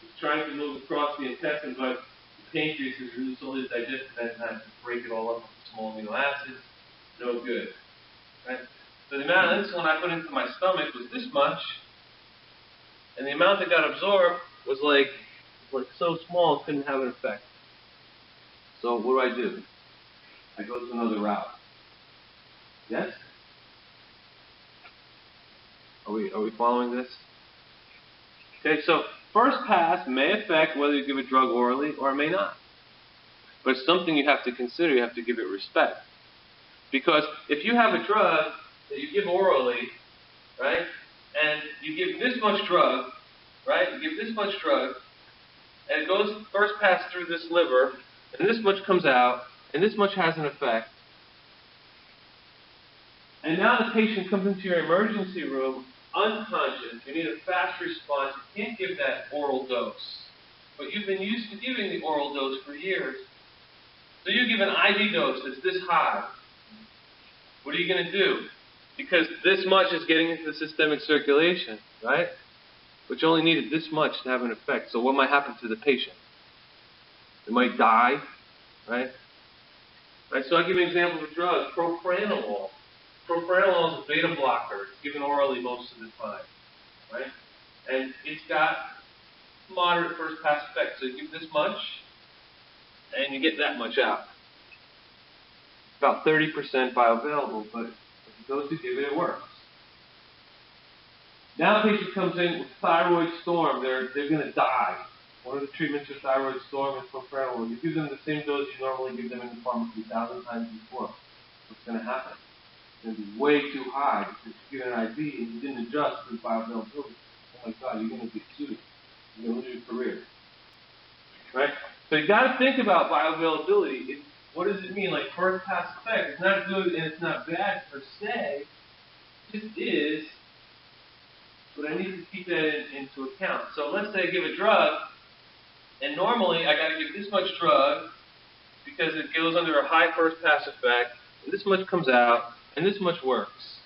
it's trying to move across the intestine, but the pancreas is really slowly digested enzymes to break it all up into small amino acids. No good. Right? So the amount of insulin I put into my stomach was this much, and the amount that got absorbed was like so small it couldn't have an effect. So what do? I go to another route. Yes? Are we following this? Okay, so first pass may affect whether you give a drug orally or it may not. But it's something you have to consider. You have to give it respect. Because if you have a drug that you give orally, right, and you give this much drug, right, you give this much drug, and it goes first pass through this liver, and this much comes out, and this much has an effect, and now the patient comes into your emergency room unconscious, you need a fast response, you can't give that oral dose. But you've been used to giving the oral dose for years. So you give an IV dose that's this high. What are you going to do? Because this much is getting into the systemic circulation, right? But you only needed this much to have an effect. So what might happen to the patient? They might die, right? Right, so I'll give you an example of a drug, propranolol. Propranolol is a beta blocker. It's given orally most of the time, right? And it's got moderate first pass effect. So you give this much, and you get that much out. About 30% bioavailable, but if you go to give it, it works. Now a patient comes in with thyroid storm. They're going to die. One of the treatments for thyroid storm is propranolol. You give them the same dose you normally give them in the pharmacy 1,000 times before. What's going to happen? It's going to be way too high because you get an IV and you didn't adjust for the bioavailability. Oh my God, you're going to get sued. You're going to lose your career. Right? So you got to think about bioavailability. What does it mean? Like first pass effect. It's not good and it's not bad per se. It just is. But I need to keep that into account. So let's say I give a drug, and normally I got to give this much drug because it goes under a high first pass effect, and this much comes out, and this much works.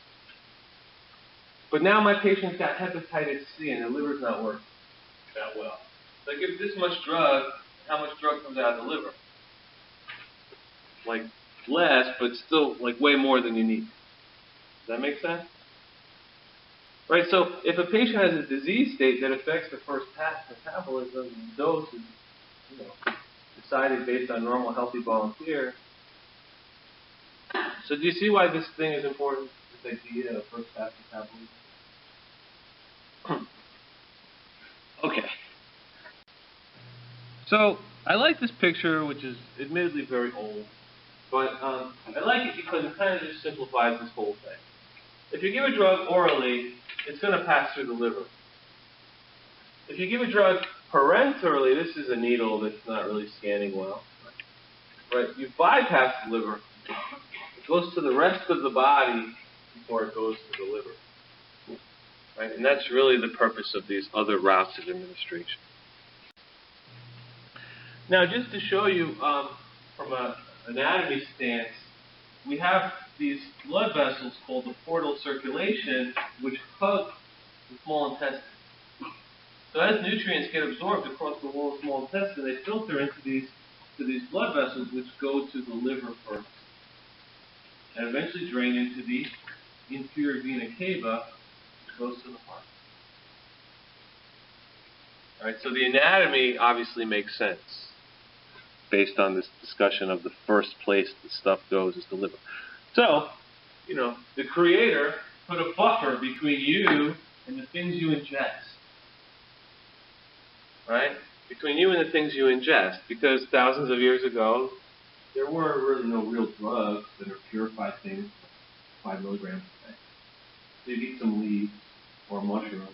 But now my patient's got hepatitis C, and the liver's not working that well. So I give this much drug, how much drug comes out of the liver? Like less, but still like way more than you need. Does that make sense? Right, so if a patient has a disease state that affects the first pass metabolism, the dose is, decided based on normal healthy volunteer. So do you see why this thing is important, this idea of first pass metabolism? Okay. So I like this picture, which is admittedly very old, but I like it because it kind of just simplifies this whole thing. If you give a drug orally, it's going to pass through the liver. If you give a drug parenterally, this is a needle that's not really scanning well. Right? You bypass the liver. It goes to the rest of the body before it goes to the liver. right? And that's really the purpose of these other routes of administration. Now, just to show you from an anatomy stance, we have these blood vessels called the portal circulation, which hug the small intestine. So as nutrients get absorbed across the wall of the small intestine, they filter into these blood vessels, which go to the liver first, and eventually drain into the inferior vena cava, which goes to the heart. All right, so the anatomy obviously makes sense based on this discussion of the first place the stuff goes is the liver. So, the Creator put a buffer between you and the things you ingest. Right? Between you and the things you ingest, because thousands of years ago, there were really no real drugs that are purified things, 5 milligrams a day. So you eat some leaves or a mushroom,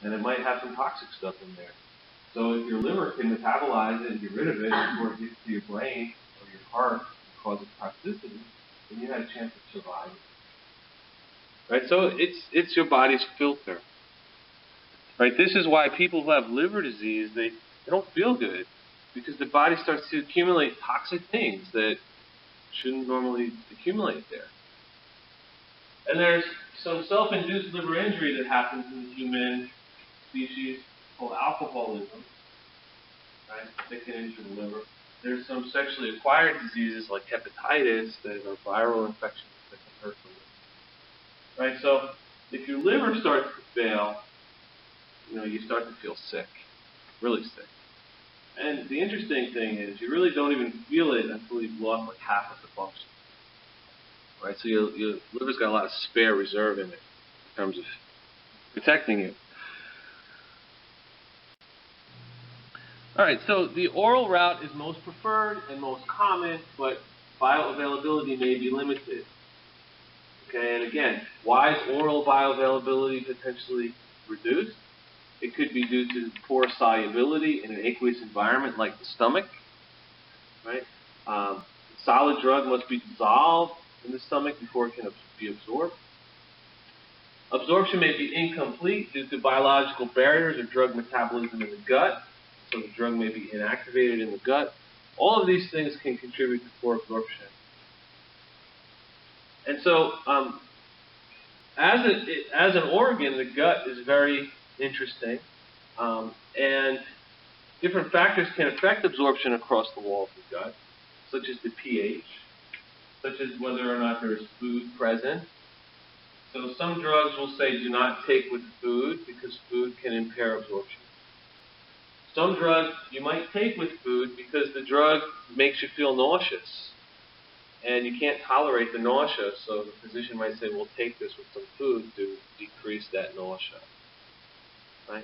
and it might have some toxic stuff in there. So if your liver can metabolize it and get rid of it before it gets to your brain or your heart and causes toxicity, then you had a chance of surviving. Right? So it's your body's filter. Right? This is why people who have liver disease, they don't feel good, because the body starts to accumulate toxic things that shouldn't normally accumulate there. And there's some self-induced liver injury that happens in the human species called alcoholism, right? That can injure the liver. There's some sexually acquired diseases like hepatitis that are viral infections that can hurt the liver. Right? So if your liver starts to fail, you start to feel sick, really sick. And the interesting thing is you really don't even feel it until you've lost like half of the function. Right? So your liver's got a lot of spare reserve in it in terms of protecting you. All right, so the oral route is most preferred and most common, but bioavailability may be limited. Okay, and again, why is oral bioavailability potentially reduced? It could be due to poor solubility in an aqueous environment like the stomach. Right? Solid drug must be dissolved in the stomach before it can be absorbed. Absorption may be incomplete due to biological barriers or drug metabolism in the gut. So the drug may be inactivated in the gut. All of these things can contribute to poor absorption. And so, as an organ, the gut is very interesting, and different factors can affect absorption across the wall of the gut, such as the pH, such as whether or not there is food present. So some drugs will say do not take with food because food can impair absorption. Some drugs you might take with food because the drug makes you feel nauseous, and you can't tolerate the nausea, so the physician might say, well, take this with some food to decrease that nausea. Right?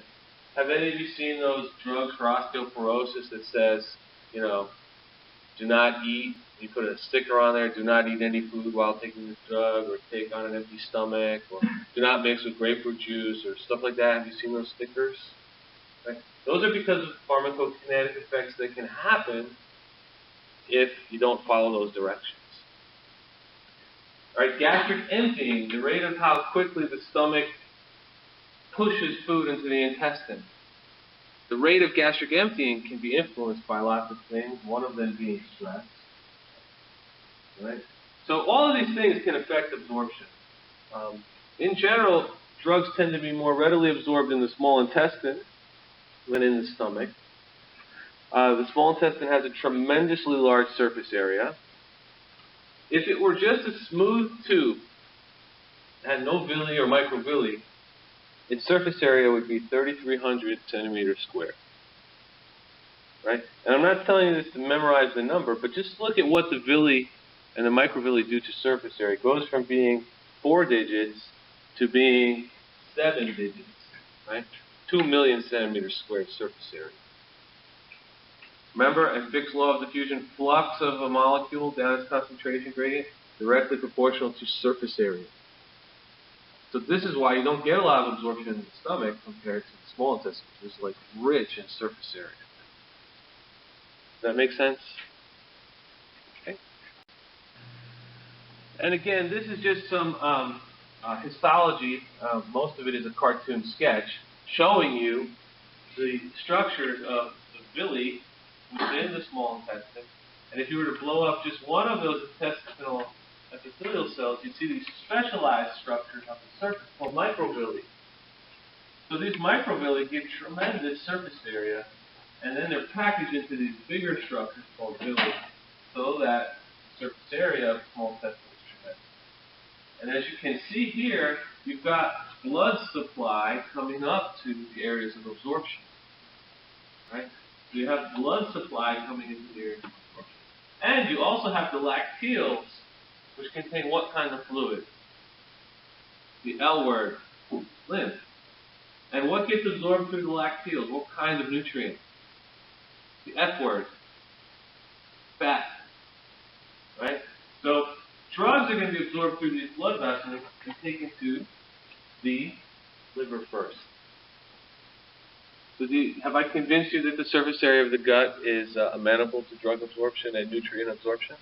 Have any of you seen those drugs for osteoporosis that says, do not eat, you put a sticker on there, do not eat any food while taking this drug, or take on an empty stomach, or do not mix with grapefruit juice, or stuff like that? Have you seen those stickers? Right? Those are because of pharmacokinetic effects that can happen if you don't follow those directions. All right, gastric emptying, the rate of how quickly the stomach pushes food into the intestine. The rate of gastric emptying can be influenced by lots of things, one of them being stress. Right? So all of these things can affect absorption. In general, drugs tend to be more readily absorbed in the small intestine than in the stomach. The small intestine has a tremendously large surface area. If it were just a smooth tube, had no villi or microvilli, its surface area would be 3,300 centimeters square. Right? And I'm not telling you this to memorize the number, but just look at what the villi and the microvilli do to surface area. It goes from being 4 digits to being 7 digits. Right? 2 million centimeters squared surface area. Remember, a fixed law of diffusion, flux of a molecule down its concentration gradient, directly proportional to surface area. So this is why you don't get a lot of absorption in the stomach compared to the small intestine, which is like rich in surface area. Does that make sense? Okay. And again, this is just some histology, most of it is a cartoon sketch showing you the structures of the villi within the small intestine. And if you were to blow up just one of those intestinal epithelial cells, you'd see these specialized structures on the surface called microvilli. So these microvilli give tremendous surface area, and then they're packaged into these bigger structures called villi, so that the surface area of the small intestine is tremendous. And as you can see here, you've got blood supply coming up to the areas of absorption. Right? So you have blood supply coming into the areas of absorption. And you also have the lacteals, which contain what kind of fluid? The L word, lymph. And what gets absorbed through the lacteals? What kind of nutrient? The F word, fat. Right? So drugs are going to be absorbed through these blood vessels and taken to the liver first. So have I convinced you that the surface area of the gut is amenable to drug absorption and nutrient absorption?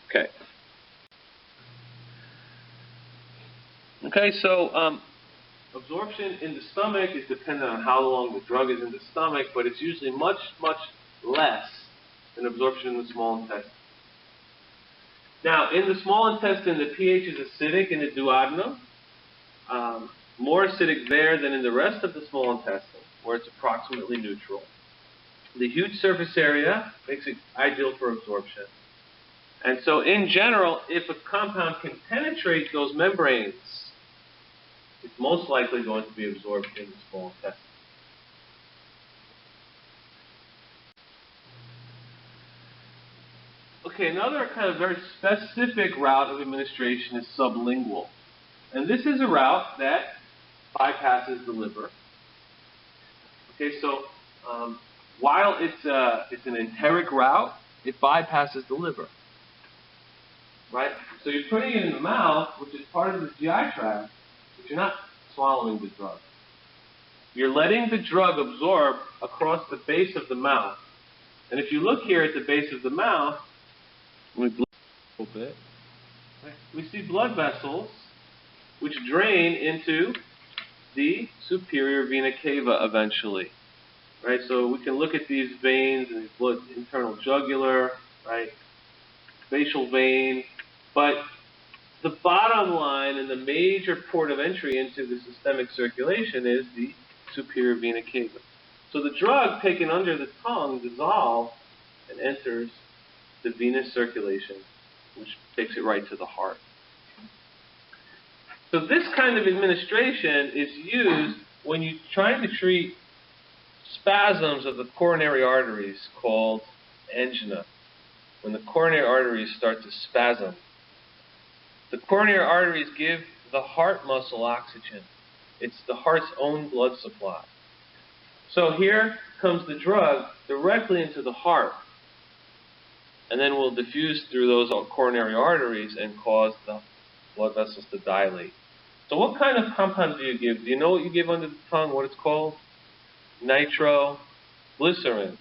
Okay. Okay, so absorption in the stomach is dependent on how long the drug is in the stomach, but it's usually much, much less than absorption in the small intestine. Now, in the small intestine, the pH is acidic in the duodenum, more acidic there than in the rest of the small intestine, where it's approximately neutral. The huge surface area makes it ideal for absorption. And so, in general, if a compound can penetrate those membranes, it's most likely going to be absorbed in the small intestine. Okay, another kind of very specific route of administration is sublingual. And this is a route that bypasses the liver. Okay, so while it's an enteric route, it bypasses the liver. Right? So you're putting it in the mouth, which is part of the GI tract, but you're not swallowing the drug. You're letting the drug absorb across the base of the mouth. And if you look here at the base of the mouth, we blow a little bit. Right? We see blood vessels which drain into the superior vena cava eventually. Right? So we can look at these veins and these blood internal jugular, right? Facial vein, but the bottom line and the major port of entry into the systemic circulation is the superior vena cava. So the drug taken under the tongue dissolves and enters the venous circulation, which takes it right to the heart. So this kind of administration is used when you're trying to treat spasms of the coronary arteries called angina. When the coronary arteries start to spasm, the coronary arteries give the heart muscle oxygen. It's the heart's own blood supply. So here comes the drug directly into the heart, and then will diffuse through those coronary arteries and cause the blood vessels to dilate. So what kind of compound do you give? Do you know what you give under the tongue, what it's called? Nitroglycerin.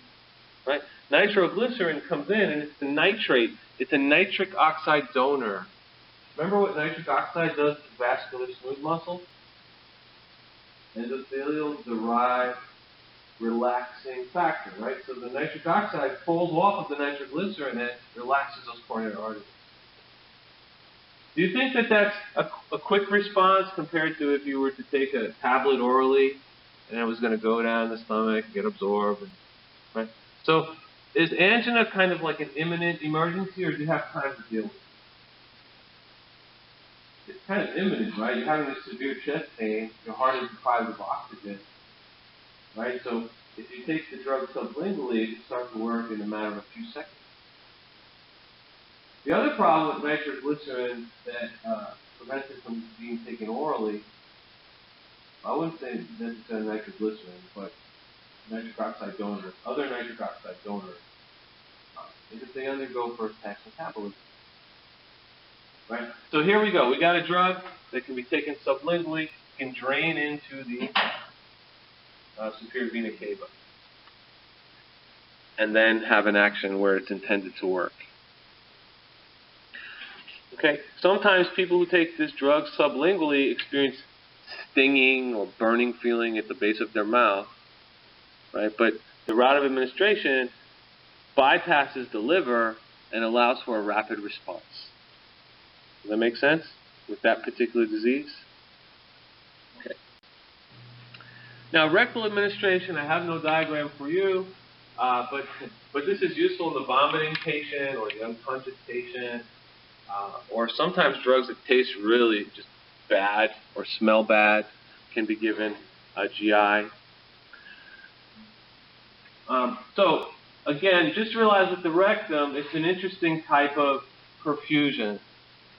Right? Nitroglycerin comes in, and it's the nitrate. It's a nitric oxide donor. Remember what nitric oxide does to vascular smooth muscle? Endothelial-derived relaxing factor, right? So the nitric oxide pulls off of the nitroglycerin and relaxes those coronary arteries. Do you think that that's a quick response compared to if you were to take a tablet orally and it was going to go down the stomach and get absorbed? Right? So is angina kind of like an imminent emergency, or do you have time to deal with it? It's kind of imminent, right? You're having a severe chest pain, your heart is deprived of oxygen, right? So if you take the drug sublingually, it can start to work in a matter of a few seconds. The other problem with nitroglycerin that prevents it from being taken orally, I wouldn't say necessarily nitroglycerin, but nitric oxide donors, other nitric oxide donors, is that they undergo first-pass metabolism. Right? So here we go. We got a drug that can be taken sublingually, can drain into the superior vena cava, and then have an action where it's intended to work. Okay, sometimes people who take this drug sublingually experience stinging or burning feeling at the base of their mouth, right? But the route of administration bypasses the liver and allows for a rapid response. Does that make sense with that particular disease? Okay. Now, rectal administration, I have no diagram for you, but this is useful in the vomiting patient or the unconscious patient, or sometimes drugs that taste really just bad or smell bad can be given GI. So, again, just realize with the rectum, it's an interesting type of perfusion.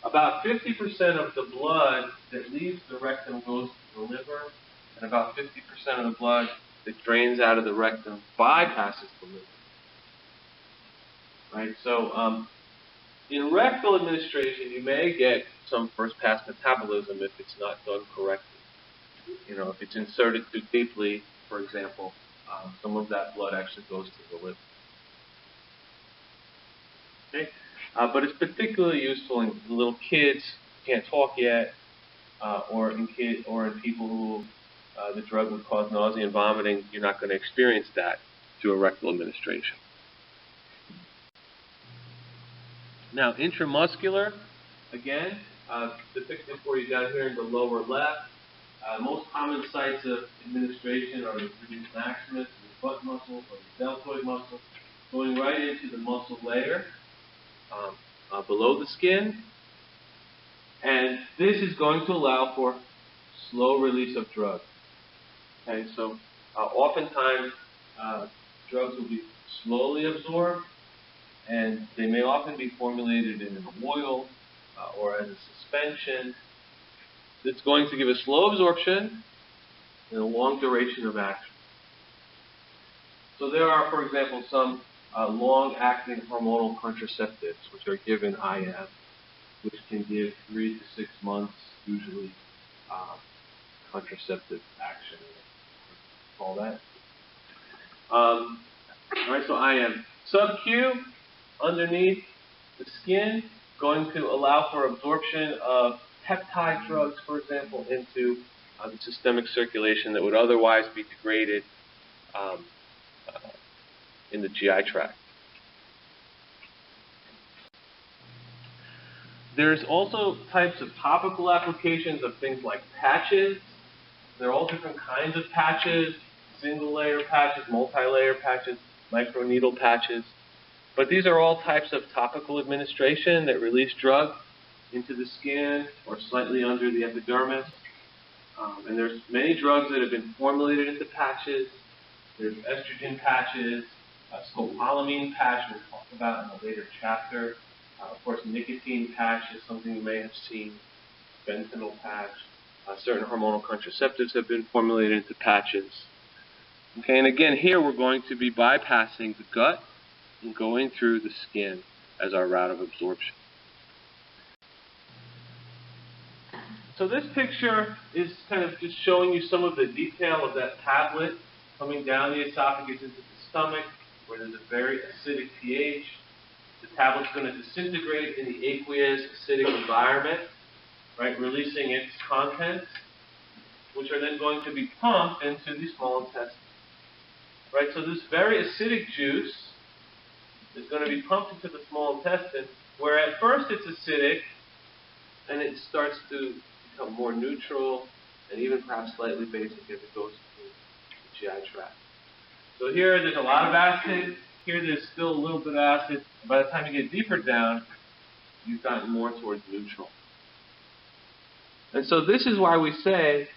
About 50% of the blood that leaves the rectum goes to the liver, and about 50% of the blood that drains out of the rectum bypasses the liver. Right? So, in rectal administration, you may get some first-pass metabolism if it's not done correctly. You know, if it's inserted too deeply, for example, some of that blood actually goes to the liver. Okay? But it's particularly useful in little kids who can't talk yet, or in people who the drug would cause nausea and vomiting. You're not going to experience that through a rectal administration. Now, intramuscular, again, depicted for you down here in the lower left. Most common sites of administration are the gluteus maximus, the butt muscle, or the deltoid muscle, going right into the muscle layer below the skin. And this is going to allow for slow release of drug. Okay, so oftentimes drugs will be slowly absorbed, and they may often be formulated in an oil or as a suspension. It's going to give a slow absorption and a long duration of action. So there are, for example, some long-acting hormonal contraceptives which are given IM, which can give 3 to 6 months, usually, contraceptive action. Call that. All right, so IM. Sub-Q, underneath the skin, going to allow for absorption of peptide drugs, for example, into the systemic circulation that would otherwise be degraded in the GI tract. There's also types of topical applications of things like patches. There are all different kinds of patches, single-layer patches, multi-layer patches, microneedle patches. But these are all types of topical administration that release drug into the skin or slightly under the epidermis. And there's many drugs that have been formulated into patches. There's estrogen patches, scopolamine patch we'll talk about in a later chapter. Of course, nicotine patch is something you may have seen, fentanyl patch. Certain hormonal contraceptives have been formulated into patches. Okay, and again, here we're going to be bypassing the gut and going through the skin as our route of absorption. So this picture is kind of just showing you some of the detail of that tablet coming down the esophagus into the stomach, where there's a very acidic pH. The tablet's going to disintegrate in the aqueous acidic environment, right, releasing its contents, which are then going to be pumped into the small intestine. Right, so this very acidic juice is going to be pumped into the small intestine, where at first it's acidic, and it starts to become more neutral and even perhaps slightly basic as it goes through the GI tract. So here there's a lot of acid. Here there's still a little bit of acid. By the time you get deeper down, you've gotten more towards neutral. And so this is why we say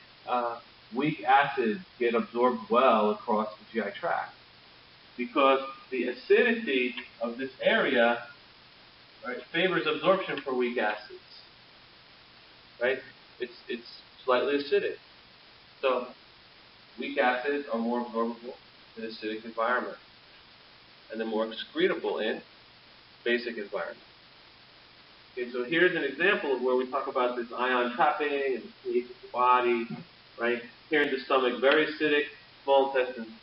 weak acids get absorbed well across the GI tract, because the acidity of this area, right, favors absorption for weak acids. Right? It's slightly acidic. So weak acids are more absorbable in acidic environment, and they're more excretable in basic environment. Okay, so here's an example of where we talk about this ion trapping and the pH of the body. Right? Here in the stomach, very acidic, small intestine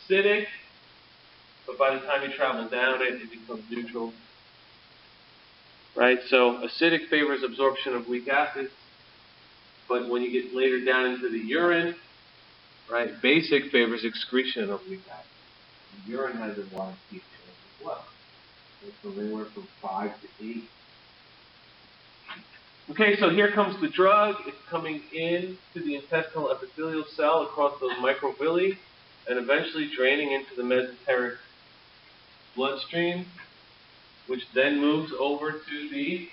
acidic, but by the time you travel down it, it becomes neutral. right? So acidic favors absorption of weak acids, but when you get later down into the urine, right, basic favors excretion of weak acids. The urine has a wide pH as well. So anywhere from 5 to 8. Okay, so here comes the drug. It's coming in to the intestinal epithelial cell across those microvilli and eventually draining into the mesenteric bloodstream, which then moves over to the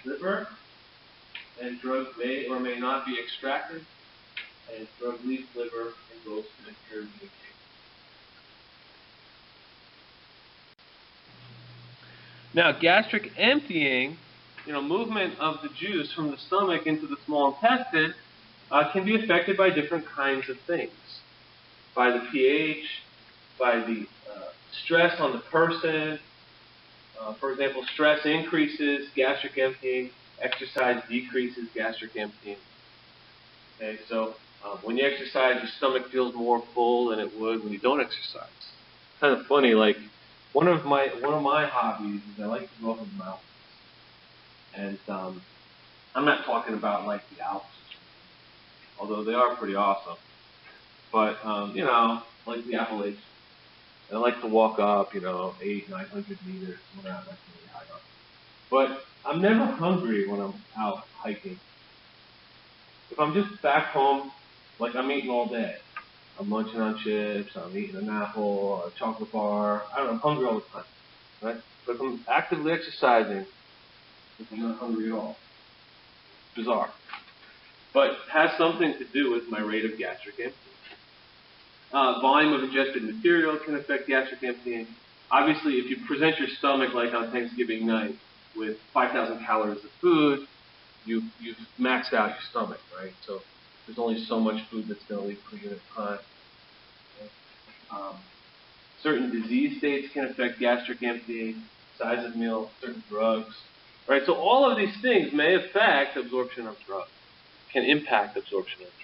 liver, and drug may or may not be extracted, and drug leaves liver and goes to the inferior vena cava. Now, gastric emptying, movement of the juice from the stomach into the small intestine can be affected by different kinds of things. By the pH, by the stress on the person. For example, stress increases gastric emptying, exercise decreases gastric emptying. Okay, so when you exercise, your stomach feels more full than it would when you don't exercise. Kind of funny, like one of my hobbies is I like to go up in the mountains, and I'm not talking about like the Alps, although they are pretty awesome, but like the Appalachians. And I like to walk up, 800, 900 meters. We're not like really high up. But I'm never hungry when I'm out hiking. If I'm just back home, like I'm eating all day. I'm munching on chips, I'm eating an apple, a chocolate bar. I don't know, I'm hungry all the time. Right? But if I'm actively exercising, I'm not hungry at all. Bizarre. But it has something to do with my rate of gastric emptying. Volume of ingested material can affect gastric emptying. Obviously, if you present your stomach like on Thanksgiving night with 5,000 calories of food, you've maxed out your stomach, right? So there's only so much food that's going to leave per unit time. Certain disease states can affect gastric emptying, size of meal, certain drugs, right? So all of these things may affect absorption of drugs, can impact absorption of drugs.